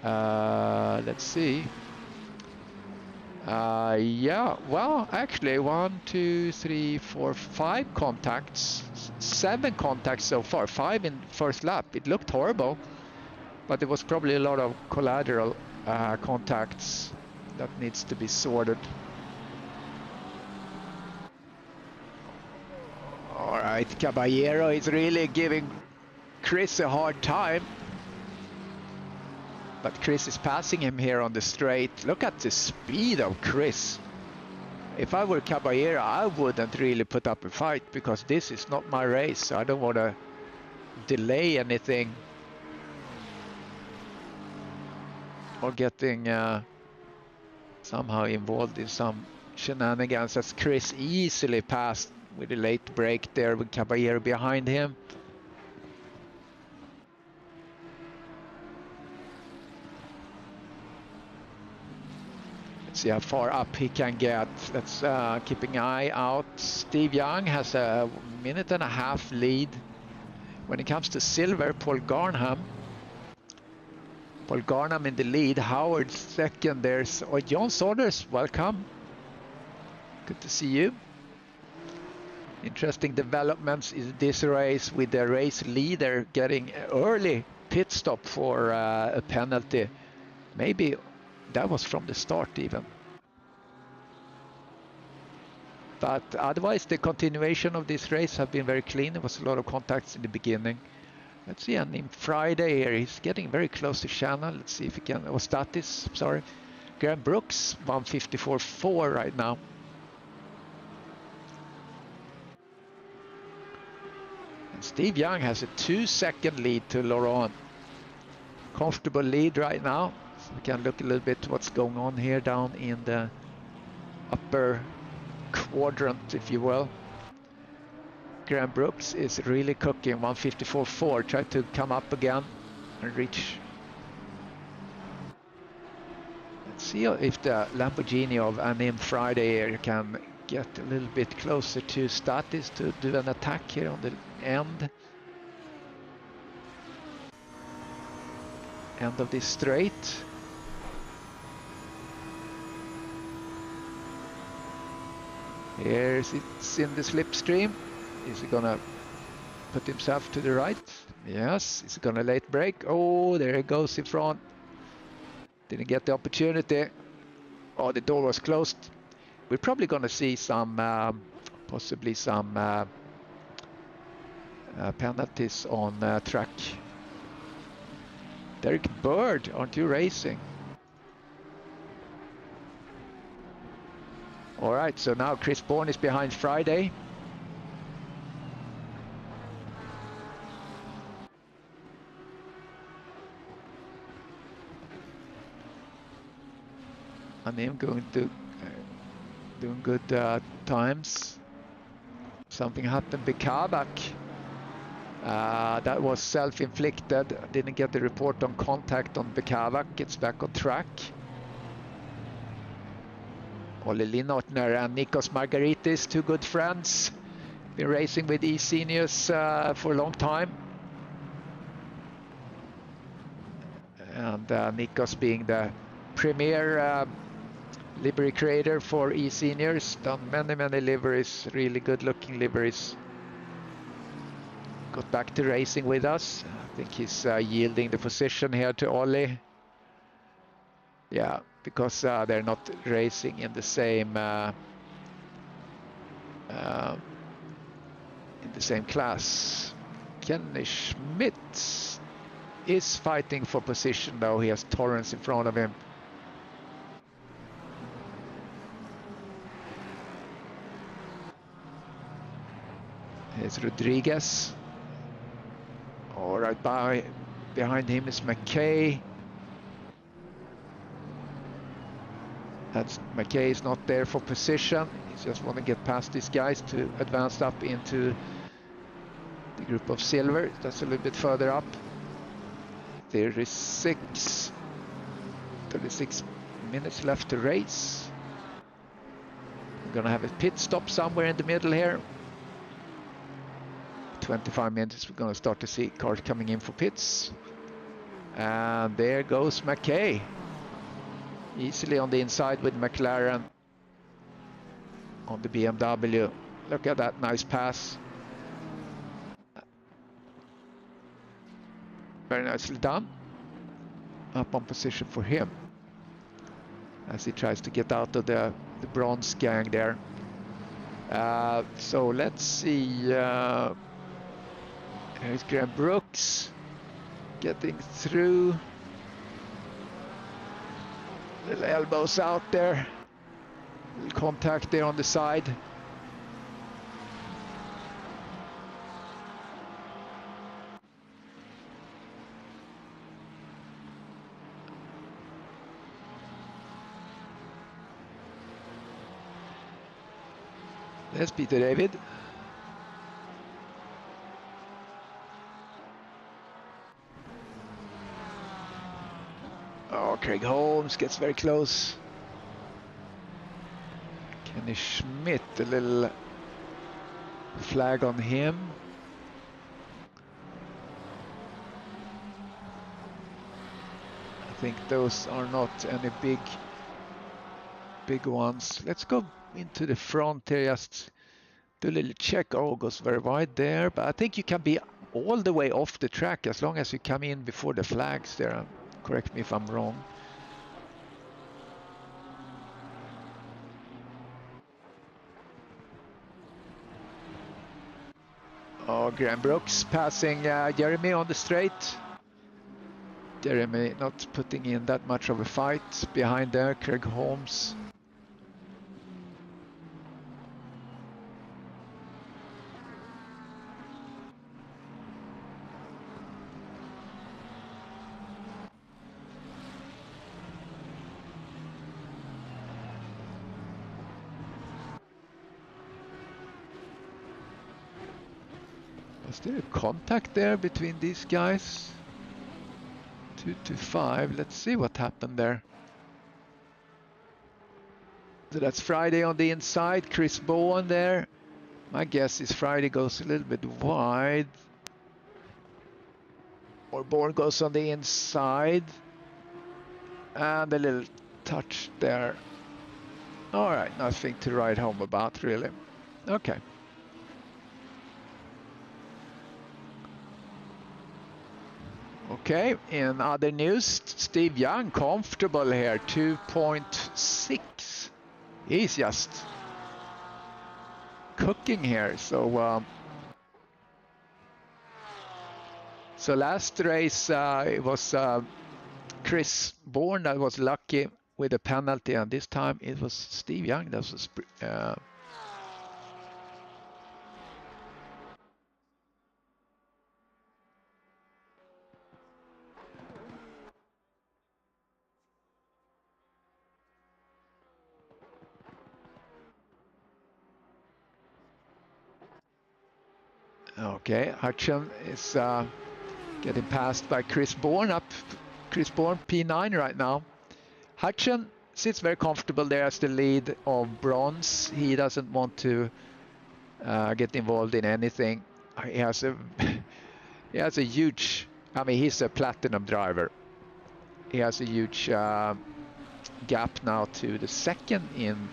Let's see. Yeah, well, actually 1, 2, 3, 4, 5 contacts. 7 contacts so far, 5 in first lap. It looked horrible, but there was probably a lot of collateral contacts that needs to be sorted. All right, Caballero is really giving Chris a hard time. But Chris is passing him here on the straight. Look at the speed of Chris. If I were Caballero, I wouldn't really put up a fight, because this is not my race. So I don't want to delay anything or getting somehow involved in some shenanigans, as Chris easily passed with a late break there with Caballero behind him. Let's see how far up he can get. Let's keep an eye out. Steve Young has a 1.5 minute lead. When it comes to silver, Paul Garnham in the lead, Howard second. There's John Saunders, welcome. Good to see you. Interesting developments in this race with the race leader getting early pit stop for a penalty. Maybe that was from the start even. But otherwise, the continuation of this race have been very clean. There was a lot of contacts in the beginning. Let's see, and in Friday here, he's getting very close to Shannon. Let's see if he can, or Statis, sorry. Graham Brooks, 1:54.4 right now. And Steve Young has a 2-second lead to Laurent. Comfortable lead right now. So we can look a little bit what's going on here down in the upper quadrant, if you will. Graham Brooks is really cooking, 1:54.4. Try to come up again and reach. Let's see if the Lamborghini of Anim Friday here can get a little bit closer to Statis to do an attack here on the end of this straight. Here's it's in the slipstream. Is he gonna put himself to the right? Yes. Is he gonna late brake? Oh, there he goes in front. Didn't get the opportunity. Oh, the door was closed. We're probably gonna see some, possibly some penalties on track. Derek Bird, aren't you racing? All right, so now Chris Bourne is behind Friday. And him going to doing good times. Something happened with Kabak. That was self-inflicted. Didn't get the report on contact on Bekavak. Gets back on track. Olli Linnotner and Nikos Margaritis, two good friends. Been racing with eSeniors for a long time. And Nikos being the premier livery creator for eSeniors. Done many liveries, really good looking liveries. Got back to racing with us. I think he's yielding the position here to Olli. Yeah, because they're not racing in the same class. Kenny Schmidt is fighting for position though. He has Torrance in front of him. Here's Rodriguez. All right, behind him is McKay. McKay is not there for position. He just want to get past these guys to advance up into the group of silver. That's a little bit further up. 36 minutes left to race. We're gonna have a pit stop somewhere in the middle here. 25 minutes, we're gonna start to see cars coming in for pits. And there goes McKay. Easily on the inside with McLaren on the BMW. Look at that nice pass. Very nicely done. Up on position for him as he tries to get out of the bronze gang there. So let's see. Here's Graham Brooks getting through. Little elbows out there. Little contact there on the side. There's Peter David. Oh, Craig Holmes gets very close. Dennis Schmidt, a little flag on him. I think those are not any big ones. Let's go into the front here, just do a little check. Oh, goes very wide there, but I think you can be all the way off the track as long as you come in before the flags there. Correct me if I'm wrong. Oh, Graham Brooks passing Jeremy on the straight. Jeremy not putting in that much of a fight. Behind there, Craig Holmes. Was there a contact there between these guys? 2-5. Let's see what happened there. So that's Friday on the inside. Chris Bowen there. My guess is Friday goes a little bit wide. Or Bowen goes on the inside. And a little touch there. All right, nothing to write home about, really. Okay. Okay, in other news, Steve Young comfortable here, 2.6. He's just cooking here. So last race it was Chris Bourne that was lucky with a penalty, and this time it was Steve Young that was okay, Hutchin is getting passed by Chris Bourne up. Chris Bourne P9 right now. Hutchin sits very comfortable there as the lead of bronze. He doesn't want to get involved in anything. He has a huge, I mean, he's a platinum driver. He has a huge gap now to the second in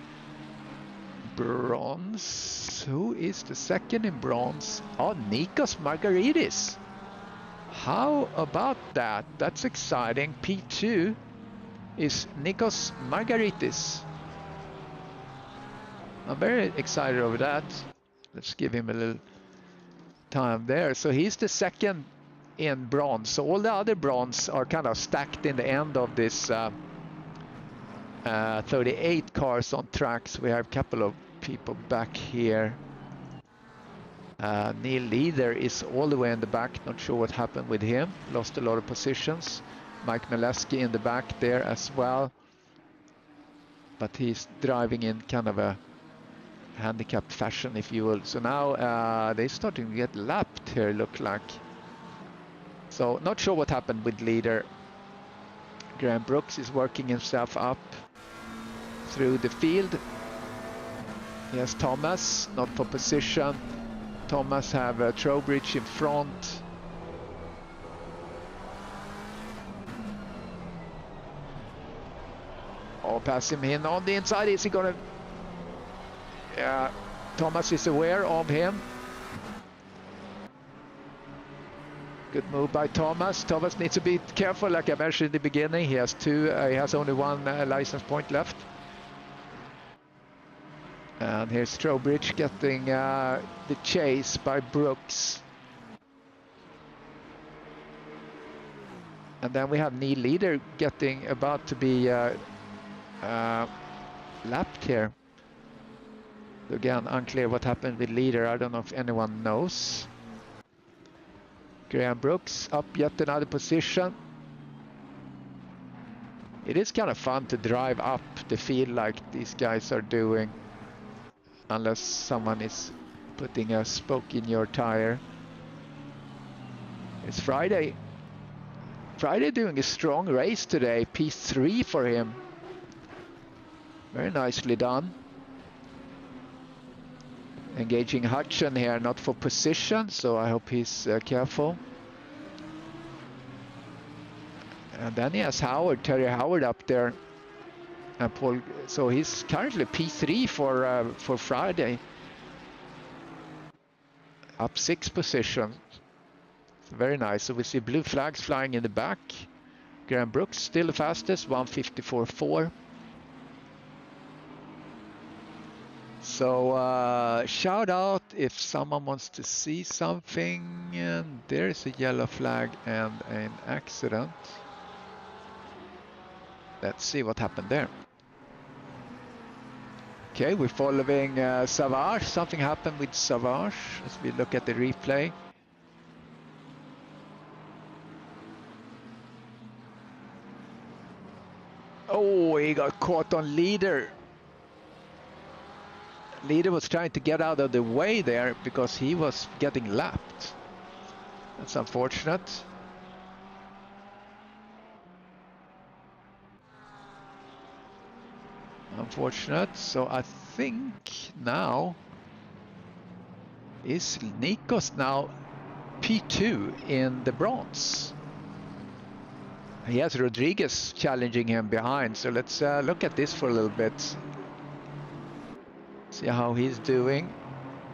bronze. Who is the second in bronze? Oh, Nikos Margaridis. How about that? That's exciting. P2 is Nikos Margaridis. I'm very excited over that. Let's give him a little time there. So he's the second in bronze. So all the other bronze are kind of stacked in the end of this 38 cars on tracks. We have a couple of people back here. Neil Leader is all the way in the back. Not sure what happened with him. Lost a lot of positions. Mike Mileski in the back there as well. But he's driving in kind of a handicapped fashion, if you will. So now they're starting to get lapped here, look like. So not sure what happened with Leader. Graham Brooks is working himself up through the field. Yes, Thomas, not for position. Thomas have a Trowbridge in front. Oh, pass him in on the inside. Is he gonna? Yeah, Thomas is aware of him. Good move by Thomas. Thomas needs to be careful, like I mentioned in the beginning. He has he has only one license point left. And here's Trowbridge getting the chase by Brooks. And then we have Neil Leader getting about to be lapped here. Again, unclear what happened with Leader. I don't know if anyone knows. Graham Brooks up yet another position. It is kind of fun to drive up the field like these guys are doing. Unless someone is putting a spoke in your tire. It's Friday. Friday doing a strong race today. P3 for him. Very nicely done. Engaging Hudson here, not for position, so I hope he's careful. And then he has Howard, Terry Howard up there. And Paul, so he's currently P3 for Friday. Up 6 positions. Very nice. So we see blue flags flying in the back. Graham Brooks still the fastest, 1:54.4. So shout out if someone wants to see something. And there's a yellow flag and an accident. Let's see what happened there. Okay, we're following Savage. Something happened with Savage as we look at the replay. Oh, he got caught on leader. Leader was trying to get out of the way there because he was getting lapped. That's unfortunate. Unfortunate. So I think now is Nikos now P2 in the bronze. He has Rodriguez challenging him behind. So let's look at this for a little bit. See how he's doing.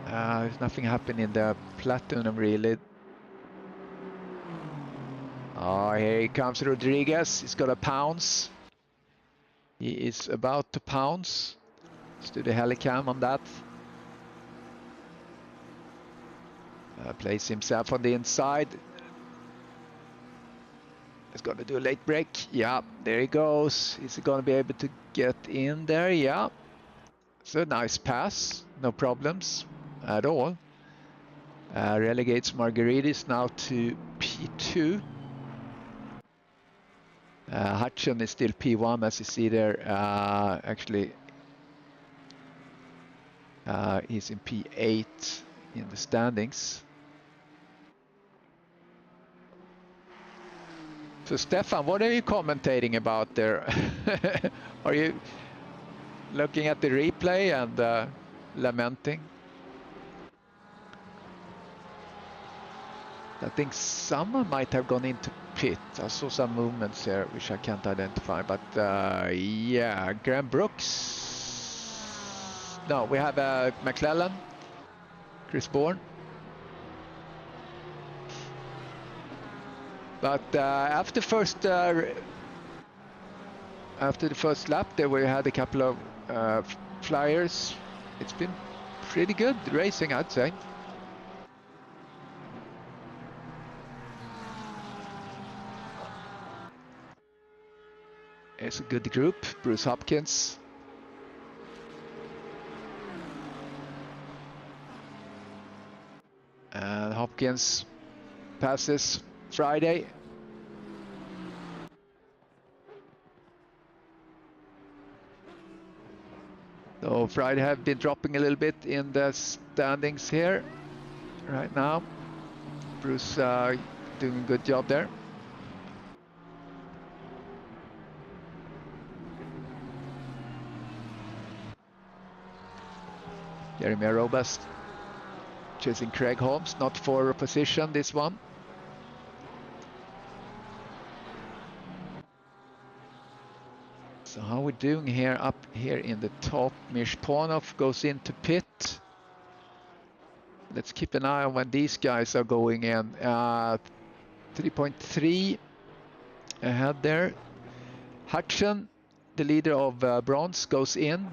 There's nothing happened in the platinum really. Oh, here he comes Rodriguez. He's got a pounce. He is about to pounce. Let's do the helicam on that. Places himself on the inside. He's going to do a late break. Yeah, there he goes. Is he going to be able to get in there? Yeah. It's a nice pass. No problems at all. Relegates Margaritis now to P2. Hutchin is still P1 as you see there. Actually, he's in P8 in the standings. So Stefan, what are you commentating about there? Are you looking at the replay and lamenting? I think someone might have gone into pit. I saw some movements here which I can't identify, but yeah, Graham Brooks. No, we have McClellan, Chris Bourne. But after the first lap there we had a couple of flyers. It's been pretty good racing, I'd say. It's a good group. Bruce Hopkins. And Hopkins passes Friday. So Friday have been dropping a little bit in the standings here right now. Bruce doing a good job there. Jeremy Robust chasing Craig Holmes, not for a position this one. So how we're doing here up here in the top. Mishponov goes into pit. Let's keep an eye on when these guys are going in. 3.3 ahead there. Hutchin, the leader of bronze, goes in.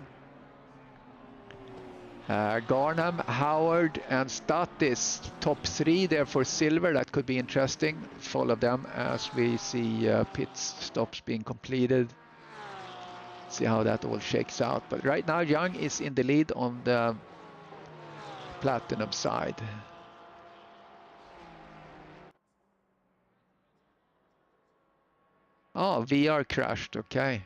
Garnham, Howard and Statis top 3 there for silver. That could be interesting. Follow them as we see pit stops being completed. See how that all shakes out. But right now Young is in the lead on the platinum side. Oh, VR crashed. Okay.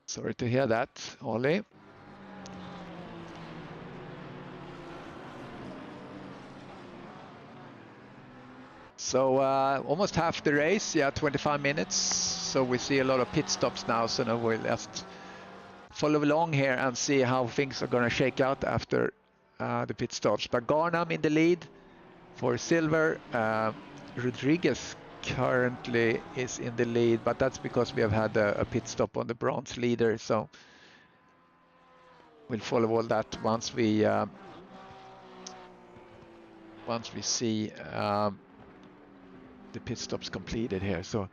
Sorry to hear that, Ollie. So almost half the race, yeah, 25 minutes. So we see a lot of pit stops now, so now we're left follow along here and see how things are going to shake out after the pit stops. But Garnham in the lead for silver. Rodriguez currently is in the lead, but that's because we have had a pit stop on the bronze leader. So we'll follow all that once we see the pit stops completed here. So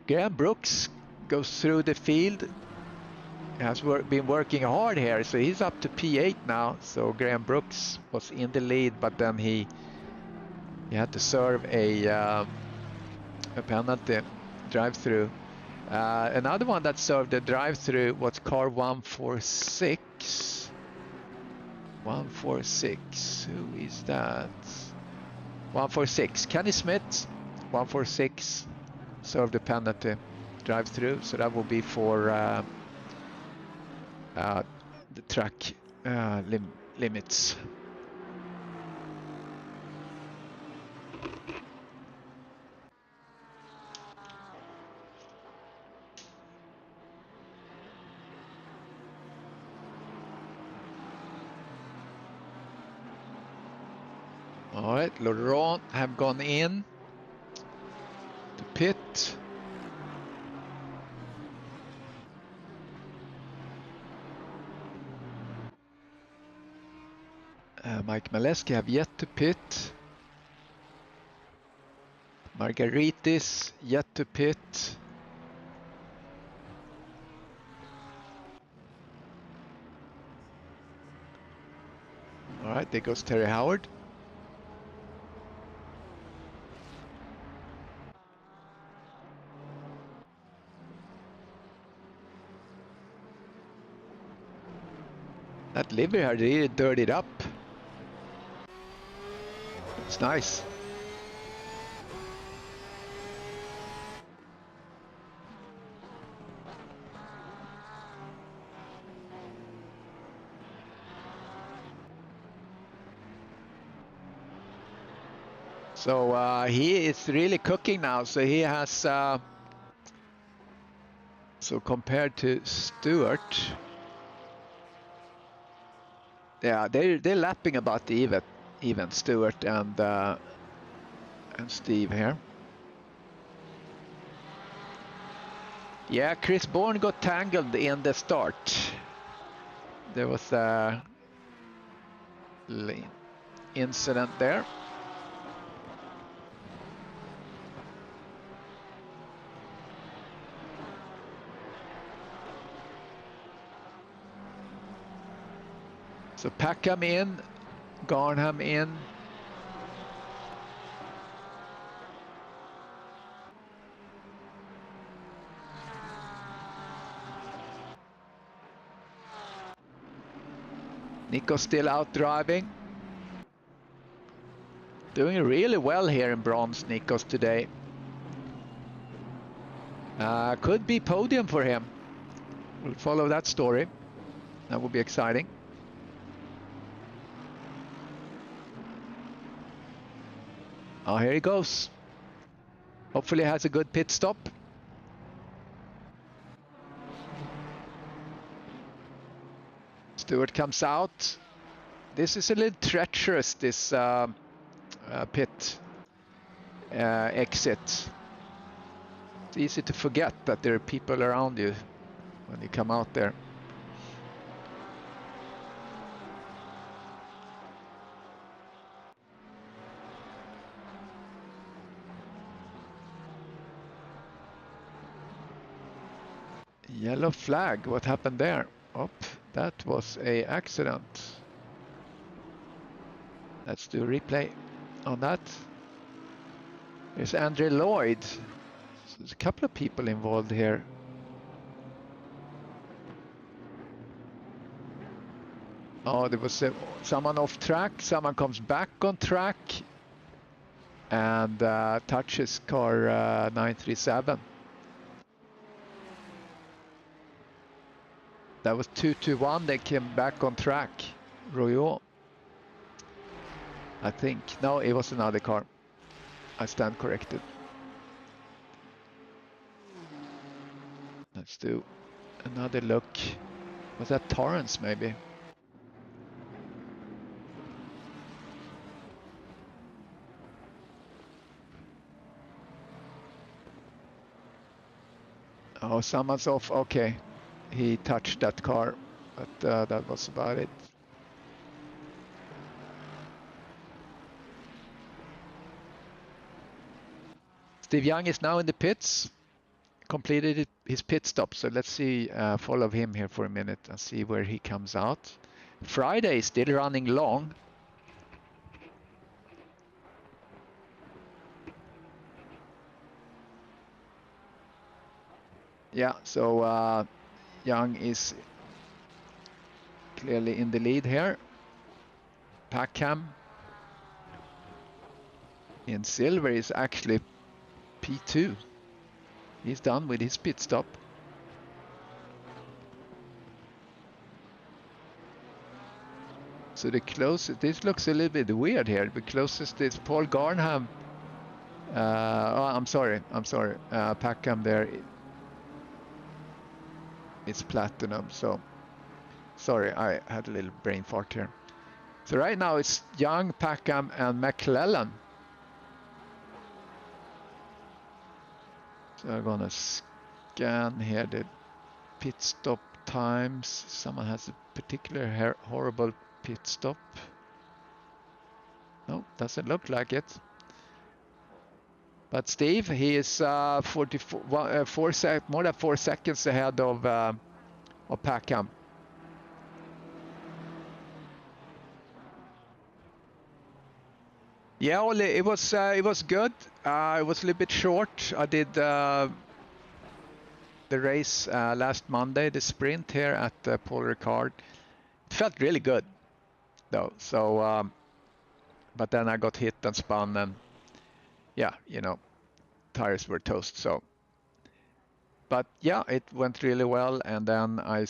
Graham Brooks goes through the field. He has been working hard here, so he's up to P8 now. So Graham Brooks was in the lead, but then he had to serve a penalty drive-through. Another one that served a drive-through was car 146. 146, who is that? 146, Kenny Smith. 146 served a penalty drive-through, so that will be for the track limits. All right, Laurent have gone in to pit. Mike Maleski have yet to pit. Margaritis yet to pit. All right, there goes Terry Howard. That livery had really dirtied up. It's nice. So he is really cooking now. So he has, so compared to Stewart, yeah, they're lapping about the even Stewart and Steve here. Yeah, Chris Bourne got tangled in the start. There was a incident there. So Packham in, Garnham in. Nico still out driving. Doing really well here in bronze, Nikos today. Could be podium for him. We'll follow that story. That will be exciting. Oh, here he goes. Hopefully he has a good pit stop. Stewart comes out. This is a little treacherous, this pit exit. It's easy to forget that there are people around you when you come out there. Yellow flag, what happened there? Oh, that was an accident. Let's do a replay on that. There's Andre Lloyd. So there's a couple of people involved here. Oh, there was someone off track, someone comes back on track and touches car 937. That was 221, they came back on track. Royaux, I think. No, it was another car. I stand corrected. Let's do another look. Was that Torrance maybe? Oh, someone's off. Okay. He touched that car, but that was about it. Steve Young is now in the pits, completed his pit stop. So let's see, follow him here for a minute and see where he comes out. Friday is still running long. Yeah, so Young is clearly in the lead here. Packham in silver is actually P2. He's done with his pit stop. So the closest, this looks a little bit weird here. The closest is Paul Garnham. Oh, I'm sorry. Packham there. It's platinum. So sorry, I had a little brain fart here. So right now it's Young, Packham, and McClellan. So I'm gonna scan here the pit stop times. Someone has a particular horrible pit stop. No, doesn't look like it. But Steve, he is 44, more than 4 seconds ahead of Packham. Yeah, Ollie, it was good. It was a little bit short. I did the race last Monday, the sprint here at Paul Ricard. It felt really good, though. So, but then I got hit and spun, and yeah, you know, tires were toast. So, but yeah, it went really well. And then I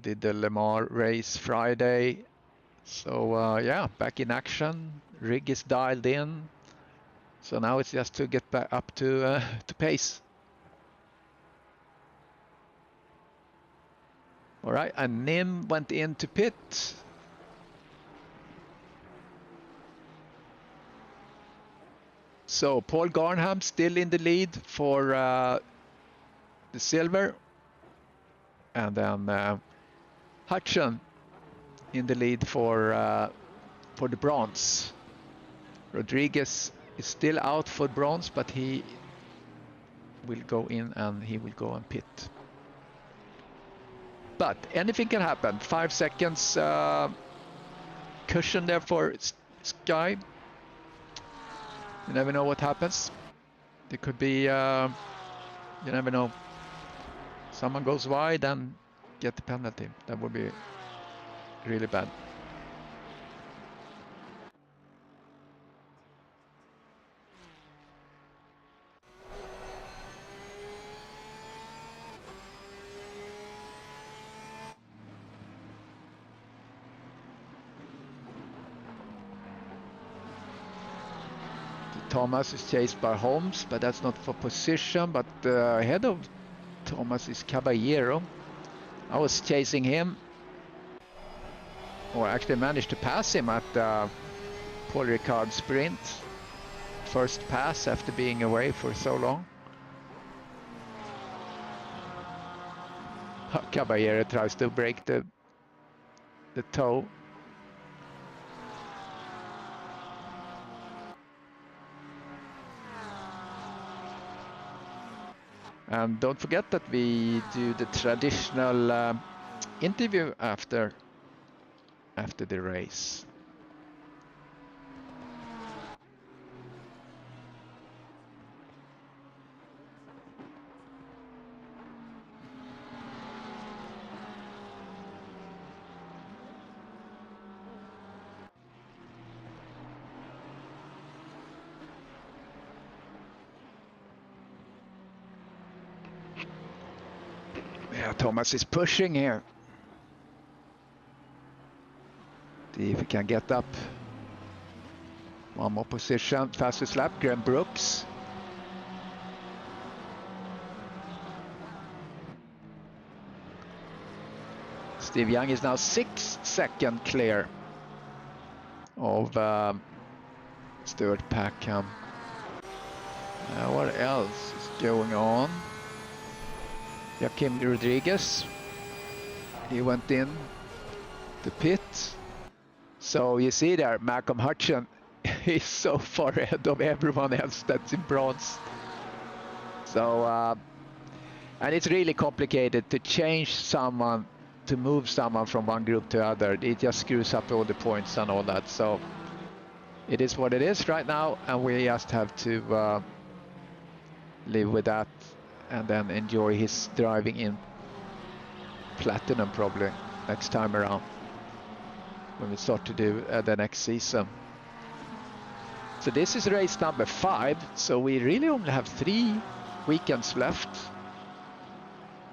did the Le Mans race Friday. So yeah, back in action. Rig is dialed in. So now it's just to get back up to pace. All right, and Nim went into pit. So Paul Garnham still in the lead for the silver, and then Hutchin in the lead for the bronze. Rodriguez is still out for bronze, but he will go in and he will go and pit. But anything can happen. 5 seconds cushion there for Sky. You never know what happens. There could be, you never know. Someone goes wide and get the penalty. That would be really bad. Thomas is chased by Holmes, but that's not for position. But ahead of Thomas is Caballero. I was chasing him, or actually managed to pass him at Paul Ricard sprint. First pass after being away for so long. Caballero tries to break the toe. And don't forget that we do the traditional interview after the race. Yeah, Thomas is pushing here. See if he can get up. One more position, fastest lap, Graham Brooks. Steve Young is now 6 seconds clear of Stuart Packham. What else is going on? Joaquim Rodriguez, he went in the pit. So you see there, Malcolm Hutchin is so far ahead of everyone else that's in bronze. So, and it's really complicated to change someone, to move someone from one group to other. It just screws up all the points and all that. So it is what it is right now, and we just have to live with that and then enjoy his driving in Platinum probably next time around when we start to do the next season. So this is race number 5, so we really only have 3 weekends left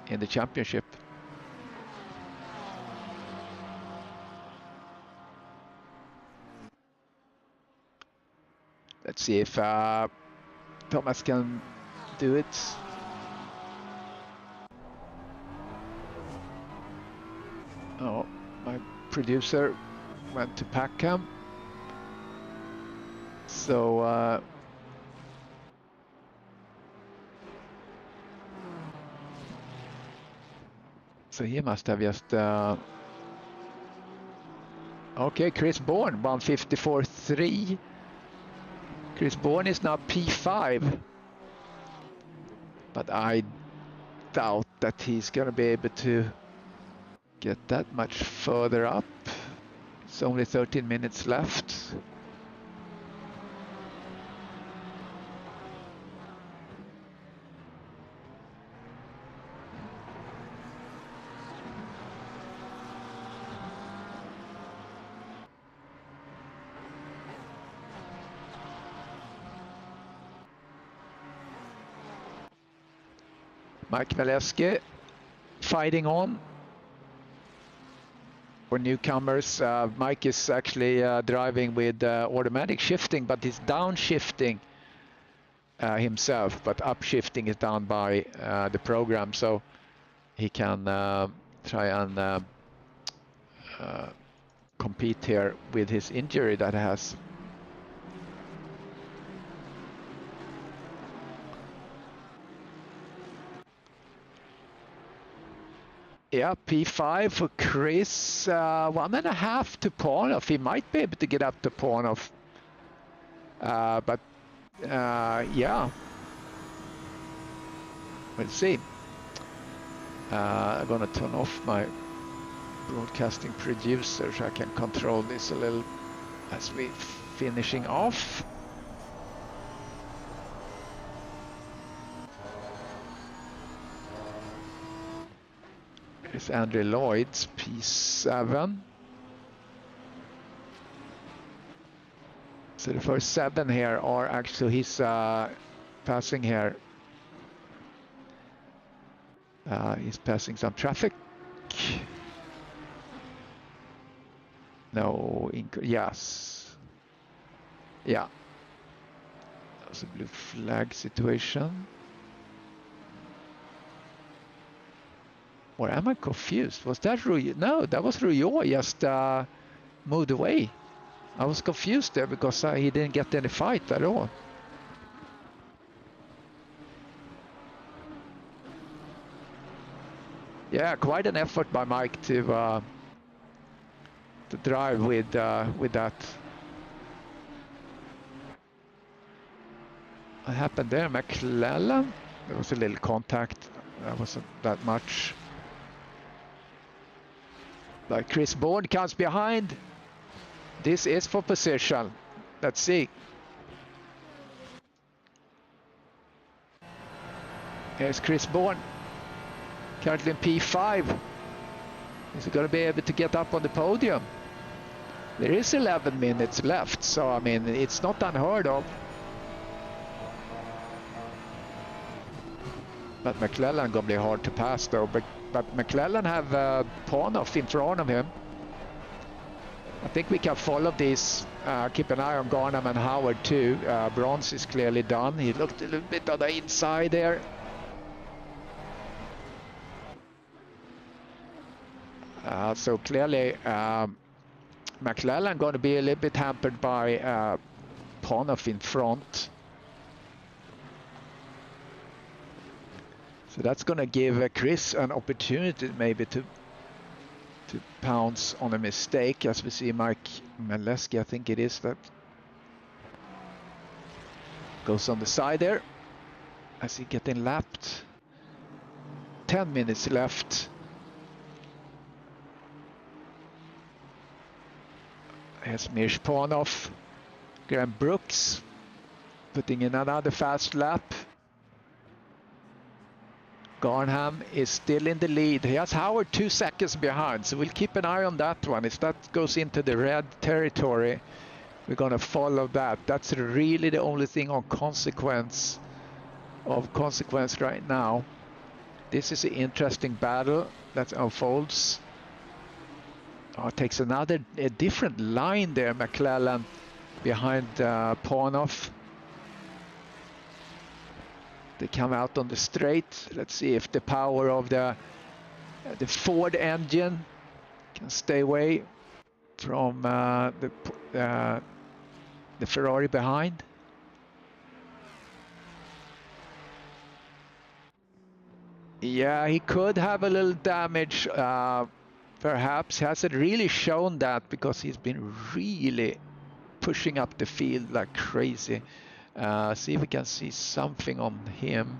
in the championship. Let's see if Thomas can do it. Oh, my producer went to Packham. So so he must have just okay, Chris Bourne 154.3. Chris Bourne is now P5, but I doubt that he's gonna be able to get that much further up. It's only 13 minutes left. Mike Maleski fighting on. For newcomers, Mike is actually driving with automatic shifting, but he's downshifting himself, but upshifting is done by the program, so he can try and compete here with his injury that he has. Yeah, P5 for Chris, 1.5 to Pornoff. He might be able to get up to Pornoff, but yeah, we'll see. I'm gonna turn off my broadcasting producer so I can control this a little as we're finishing off. It's Andrew Lloyd's P7. So the first 7 here are actually he's passing here. He's passing some traffic. No, yes. Yeah. That was a blue flag situation. Or am I confused? Was that Rouillot? No, that was Rouillot just moved away. I was confused there because he didn't get any fight at all. Yeah, quite an effort by Mike to drive with that. What happened there? McClellan? There was a little contact. That wasn't that much. But Chris Bourne comes behind. This is for position. Let's see. Here's Chris Bourne. Currently in P5. Is he going to be able to get up on the podium? There is 11 minutes left, so I mean, it's not unheard of. But McClellan going to be hard to pass though. But McClellan have Pornoff in front of him. I think we can follow this. Keep an eye on Garnham and Howard too. Bronze is clearly done. He looked a little bit on the inside there. So clearly, McClellan going to be a little bit hampered by Ponoff in front. So that's going to give Chris an opportunity maybe to pounce on a mistake, as we see Mike Maleski, I think it is, that goes on the side there as he getting lapped. 10 minutes left. Here's Mirsh Ponoff. Graham Brooks putting in another fast lap. Garnham is still in the lead. He has Howard 2 seconds behind, so we'll keep an eye on that one. If that goes into the red territory, we're going to follow that. That's really the only thing on consequence right now. This is an interesting battle that unfolds. Oh, it takes a different line there, McClellan behind Ponoff. They come out on the straight. Let's see if the power of the Ford engine can stay away from the Ferrari behind. Yeah, he could have a little damage, perhaps. He hasn't really shown that because he's been really pushing up the field like crazy. See if we can see something on him.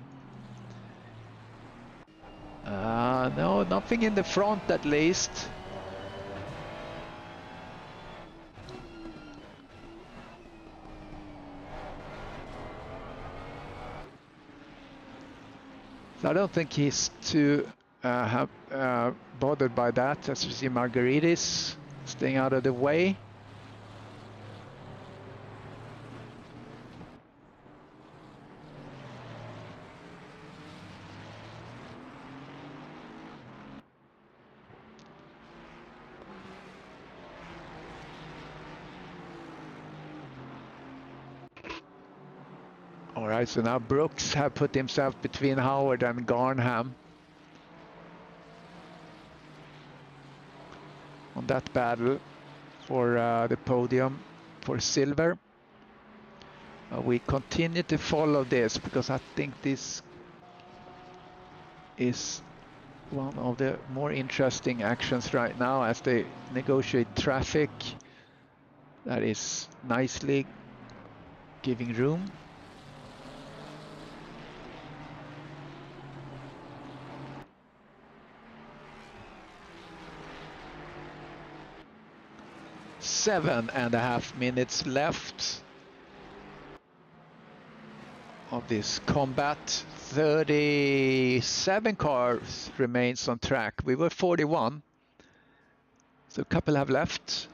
No, nothing in the front at least. So I don't think he's too bothered by that. As we see Margaritis staying out of the way. All right, so now Brooks have put himself between Howard and Garnham on that battle for the podium for silver. We continue to follow this because I think this is one of the more interesting actions right now as they negotiate traffic. That is nicely giving room. Seven and a half minutes left of this combat. 37 cars remains on track. We were 41, so a couple have left.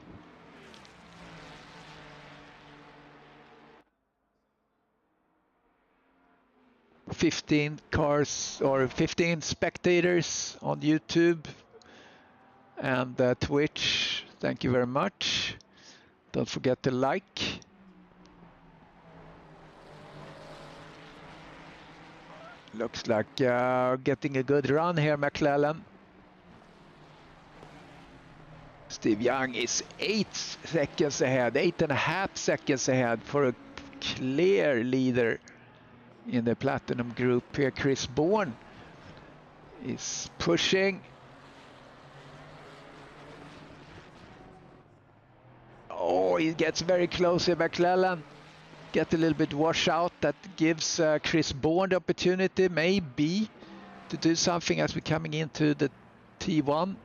$15 cars or 15 spectators on YouTube and Twitch. Thank you very much. Don't forget to like. Looks like getting a good run here, McClellan. Steve Young is 8 seconds ahead, 8.5 seconds ahead for a clear leader in the Platinum group here. Chris Bourne is pushing. Oh, he gets very close here, McClellan. Get a little bit wash out. That gives Chris Bourne the opportunity, maybe, to do something as we're coming into the T1.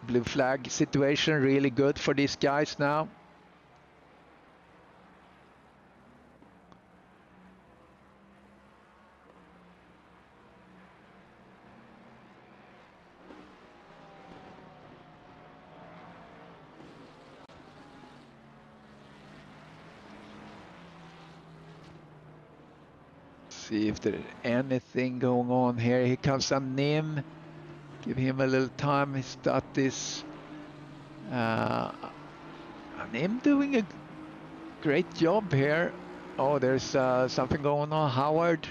Blue flag situation, really good for these guys now. See if there's anything going on here. Here comes Nim. Give him a little time. He's got this. Nim doing a great job here. Oh, there's something going on. Howard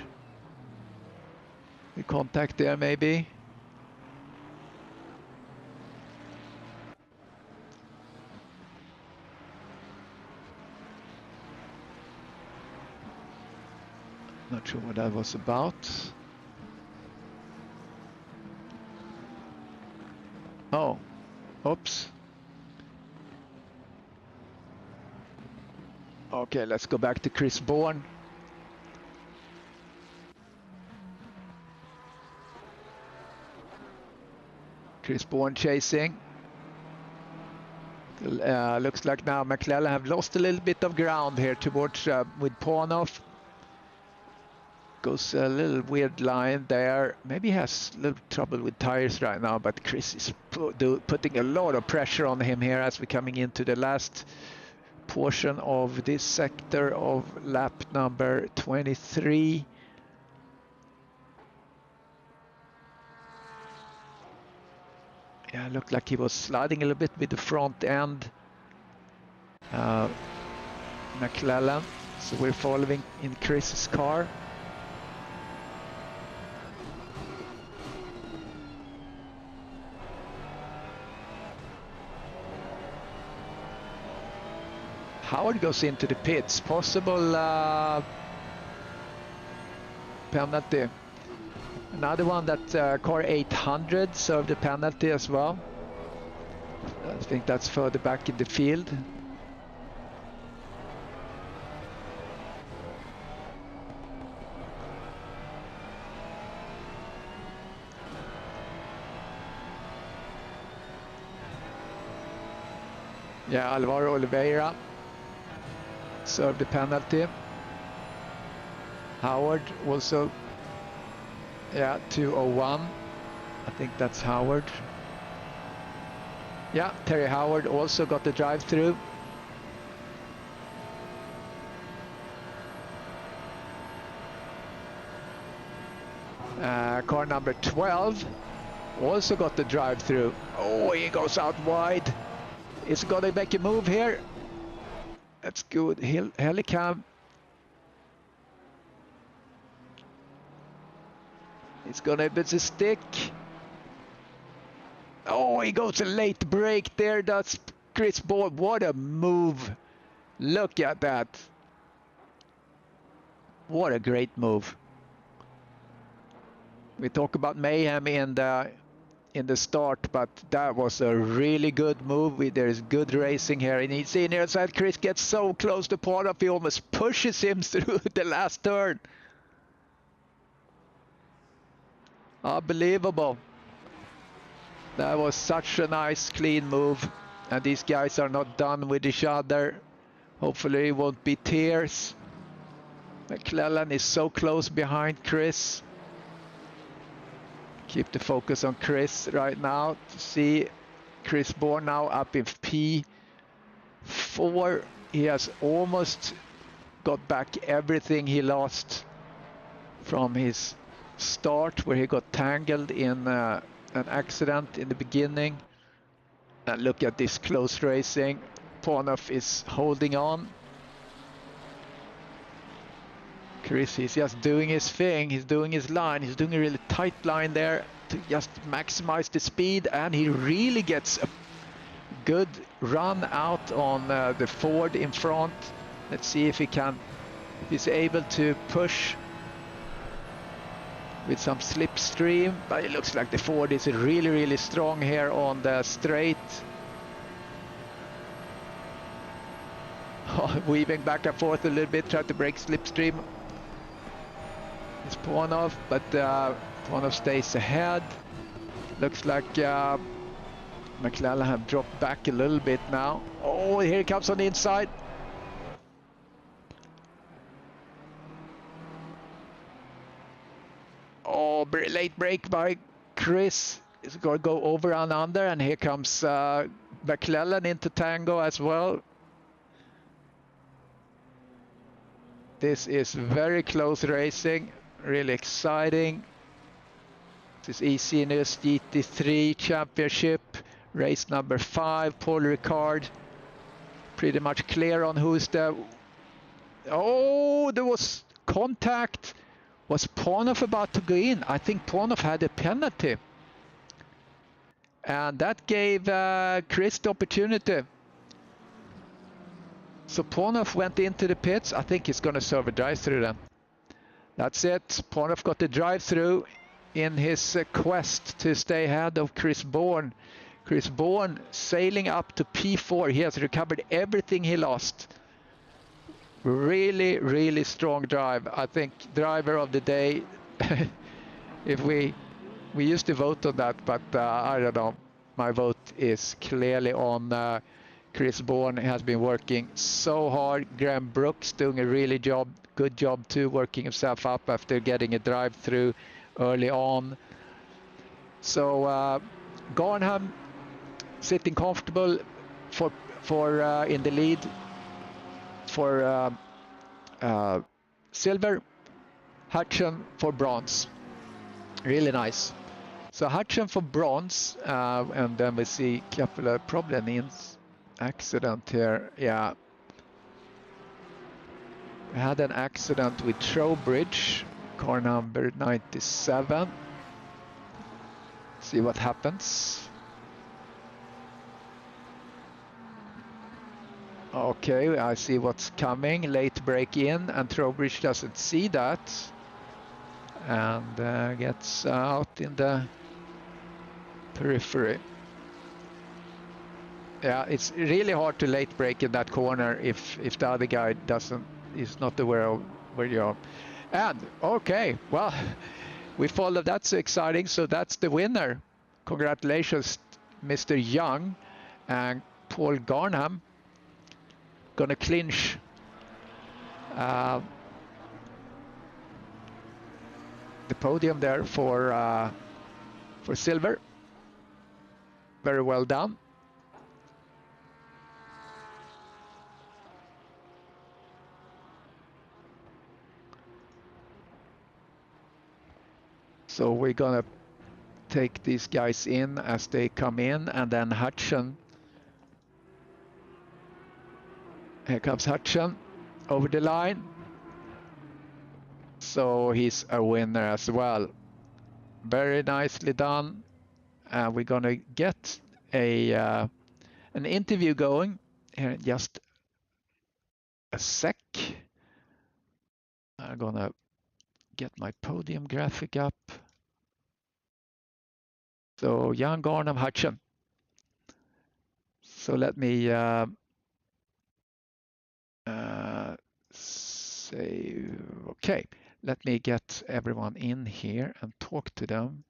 The contact there maybe. Not sure what that was about. Oh, oops. Okay, let's go back to Chris Bourne. Chris Bourne chasing. Looks like now McClellan have lost a little bit of ground here towards with Pornoff. Goes a little weird line there. Maybe he has a little trouble with tires right now, but Chris is putting a lot of pressure on him here as we're coming into the last portion of this sector of lap number 23. Yeah, looked like he was sliding a little bit with the front end. McClellan. So we're following in Chris's car. Howard goes into the pits. Possible penalty. Another one that car 800 served a penalty as well. I think that's further back in the field. Yeah, Alvaro Oliveira served the penalty. Howard also, yeah, 201. I think that's Howard. Yeah, Terry Howard also got the drive-through. Car number 12 also got the drive-through. Oh, he goes out wide. It's got to make a move here. That's good. Helicam. It's gonna be a stick. Oh, he goes a late break there. That's Chris Bourne. What a move. Look at that. What a great move. We talk about mayhem in the start, but that was a really good move. There's good racing here, and he's in here inside. Chris gets so close to Pornoff, he almost pushes him through the last turn. Unbelievable. That was such a nice clean move, and these guys are not done with each other. Hopefully it won't be tears. McClellan is so close behind Chris. Keep the focus on Chris right now to see Chris Bourne now up in P4. He has almost got back everything he lost from his start, where he got tangled in an accident in the beginning. And look at this close racing. Pornoff is holding on. Chris is just doing his thing. He's doing his line. He's doing a really tight line there to just maximize the speed, and he really gets a good run out on the Ford in front. Let's see if if he's able to push with some slipstream, but it looks like the Ford is really, really strong here on the straight. Weaving back and forth a little bit, try to break slipstream. It's Pornoff, but Pornoff stays ahead. Looks like McClellan have dropped back a little bit now. Oh, here he comes on the inside. Oh, late break by Chris. It's going to go over and under, and here comes McClellan into tango as well. This is very close racing, really exciting. This is eSenior's GT3 Championship, race number 5, Paul Ricard. Pretty much clear on who's the... Oh, there was contact. Was Panov about to go in? I think Panov had a penalty. And that gave Chris the opportunity. So Panov went into the pits. I think he's going to serve a drive-through then. That's it. Panov got the drive-through in his quest to stay ahead of Chris Bourne. Chris Bourne sailing up to P4. He has recovered everything he lost. Really, really strong drive. I think driver of the day. If we used to vote on that, but I don't know. My vote is clearly on Chris Bourne. Has been working so hard. Graham Brooks doing a really good job too, working himself up after getting a drive through early on. So Garnham sitting comfortable for in the lead for silver. Hutchin for bronze. Really nice. So Hutchin for bronze, and then we see a couple of problems. Accident here, yeah. We had an accident with Trowbridge, car number 97. See what happens. Okay, I see what's coming. Late break in, and Trowbridge doesn't see that, and gets out in the periphery. Yeah, it's really hard to late brake in that corner if the other guy is not aware of where you are. And okay, well, we followed. That's so exciting. So that's the winner. Congratulations, Mr. Young and Paul Garnham. Gonna clinch the podium there for silver. Very well done. So we're gonna take these guys in as they come in, and then Hutchin. Here comes Hutchin over the line. So he's a winner as well. Very nicely done. And we're gonna get an interview going here in just a sec. I'm gonna get my podium graphic up. So Jan Garnham Hutchin. So let me say, okay, let me get everyone in here and talk to them.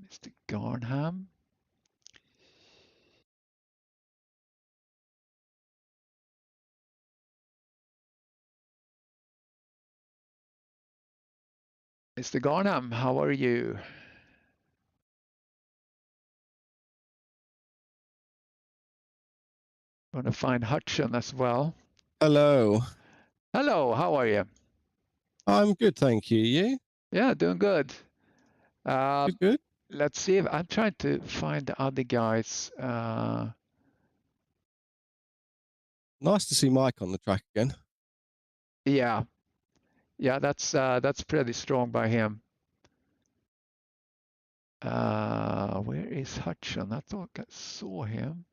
Mr. Garnham. Mr. Garnham, how are you? I'm going to find Hutchin as well. Hello. Hello, how are you? I'm good, thank you. You? Yeah, doing good. Good. Let's see if I'm trying to find the other guys. Nice to see Mike on the track again. Yeah, that's pretty strong by him. Where is Hutchin? I thought I saw him.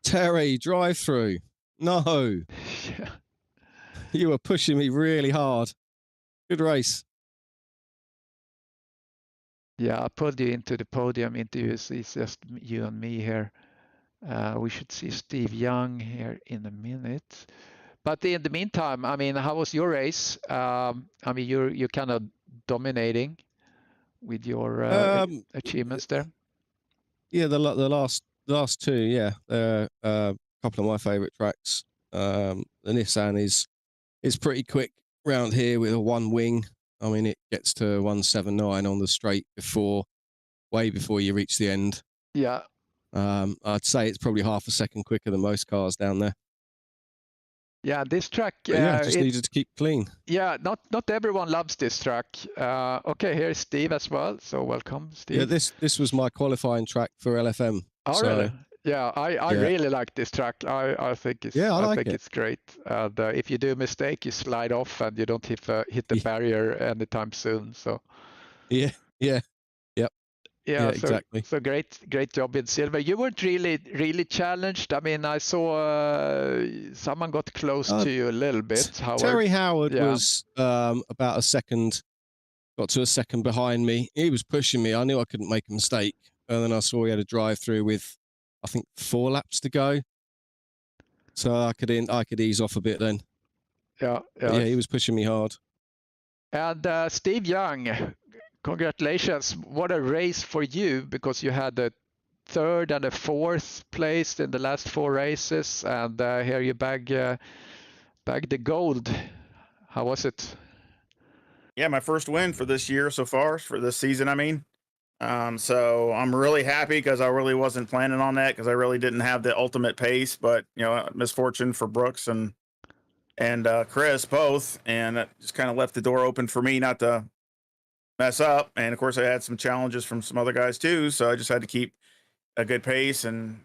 Terry, drive through. No. Yeah. You were pushing me really hard. Good race. Yeah, I pulled you into the podium interviews. It's just you and me here. We should see Steve Young here in a minute. But in the meantime, I mean, how was your race? I mean, you're kind of dominating with your achievements there. Yeah, the last two, yeah, they're a couple of my favourite tracks. The Nissan is pretty quick round here with a one wing. I mean, it gets to 179 on the straight way before you reach the end. Yeah. I'd say it's probably half a second quicker than most cars down there. Yeah, this track. Just needed to keep clean. Yeah, not everyone loves this track. Okay, here's Steve as well. So welcome, Steve. Yeah, this was my qualifying track for LFM. Oh, really? Yeah, I Yeah. really like this track. I think it's Yeah, I like think it. it's great. And if you do a mistake, you slide off and you don't hit the Yeah. barrier anytime soon. So Yeah. Yeah. Yep. yeah, Yeah, so exactly. great job in silver. You weren't really challenged. I mean, I saw someone got close to you a little bit. Howard. Terry Howard Yeah. was about a second, got to a second behind me. He was pushing me. I knew I couldn't make a mistake. And then I saw he had a drive through with, I think, 4 laps to go. So I could ease off a bit then. Yeah. But yeah, he was pushing me hard. And Steve Young, congratulations. What a race for you, because you had the 3rd and the 4th place in the last 4 races, and here you bag the gold. How was it? Yeah, my first win for this year so far, for this season, I mean. So I'm really happy, because I really wasn't planning on that, because I really didn't have the ultimate pace, but misfortune for Brooks and Chris both, and that just kind of left the door open for me not to mess up. And of course I had some challenges from some other guys too, so I just had to keep a good pace and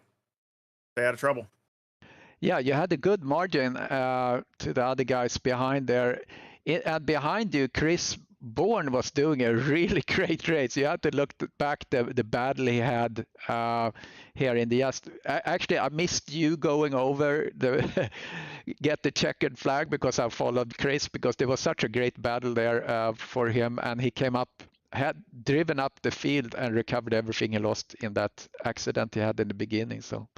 stay out of trouble. Yeah, you had a good margin to the other guys behind there. And behind you, Chris Bourne was doing a really great race. You have to look back the battle he had here in the actually, I missed you going over the get the checkered flag, because I followed Chris, because there was such a great battle there for him, and he came up, had driven up the field and recovered everything he lost in that accident he had in the beginning. So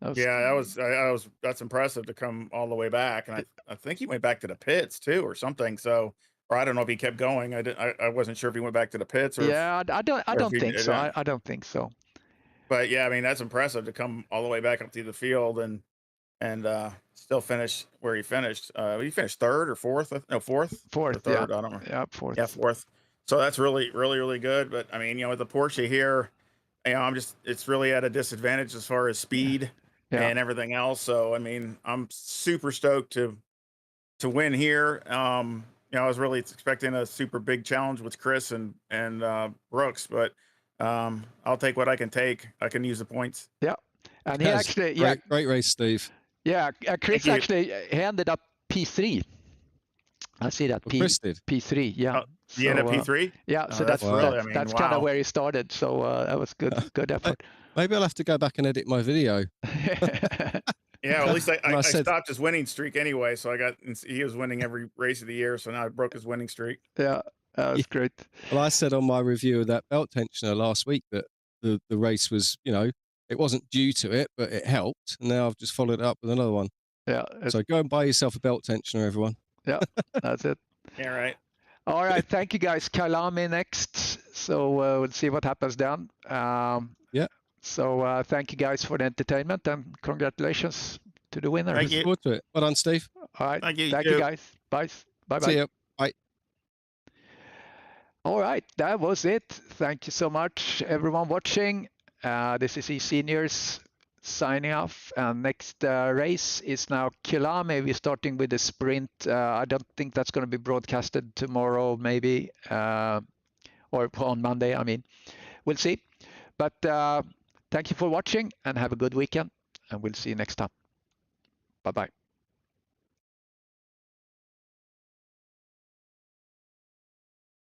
that's impressive to come all the way back, and I think he went back to the pits too or something. So, or I don't know if he kept going. I wasn't sure if he went back to the pits or yeah, I don't think so. I don't think so. But yeah, I mean, that's impressive to come all the way back up to the field and still finish where he finished. He finished 3rd or 4th? No, 4th. Fourth, or 3rd. yeah. I don't know. Yeah, 4th. Yeah, 4th. So that's really good. But I mean, with the Porsche here, it's really at a disadvantage as far as speed and everything else. So I mean, I'm super stoked to win here. I was really expecting a super big challenge with Chris and Brooks, but I'll take what I can take. I can use the points. Yeah, and he actually, great race, Steve. Yeah, Chris actually ended up P3. I see that. Chris did. P3, yeah. You end up P3? Yeah, so that's kind of where he started. So that was good effort. Maybe I'll have to go back and edit my video. Yeah, well, at least I stopped his winning streak anyway. So he was winning every race of the year. So now I broke his winning streak. Yeah, that was great. Well, I said on my review of that belt tensioner last week that the race was, it wasn't due to it, but it helped. And now I've just followed it up with another one. Yeah. So go and buy yourself a belt tensioner, everyone. Yeah, that's it. Yeah, right. All right. Thank you, guys. Kalami next. So we'll see what happens then. Yeah. So thank you, guys, for the entertainment, and congratulations to the winner. Thank you. Look forward to it. Well done, Steve. All right. Thank you. Thank you, guys. Bye. Bye-bye. See you. Bye. All right. That was it. Thank you so much, everyone watching. This is eSeniors signing off. Next race is now Kilame. We're starting with the sprint. I don't think that's going to be broadcasted tomorrow, maybe, or on Monday. I mean, we'll see. But thank you for watching, and have a good weekend, and we'll see you next time. Bye-bye.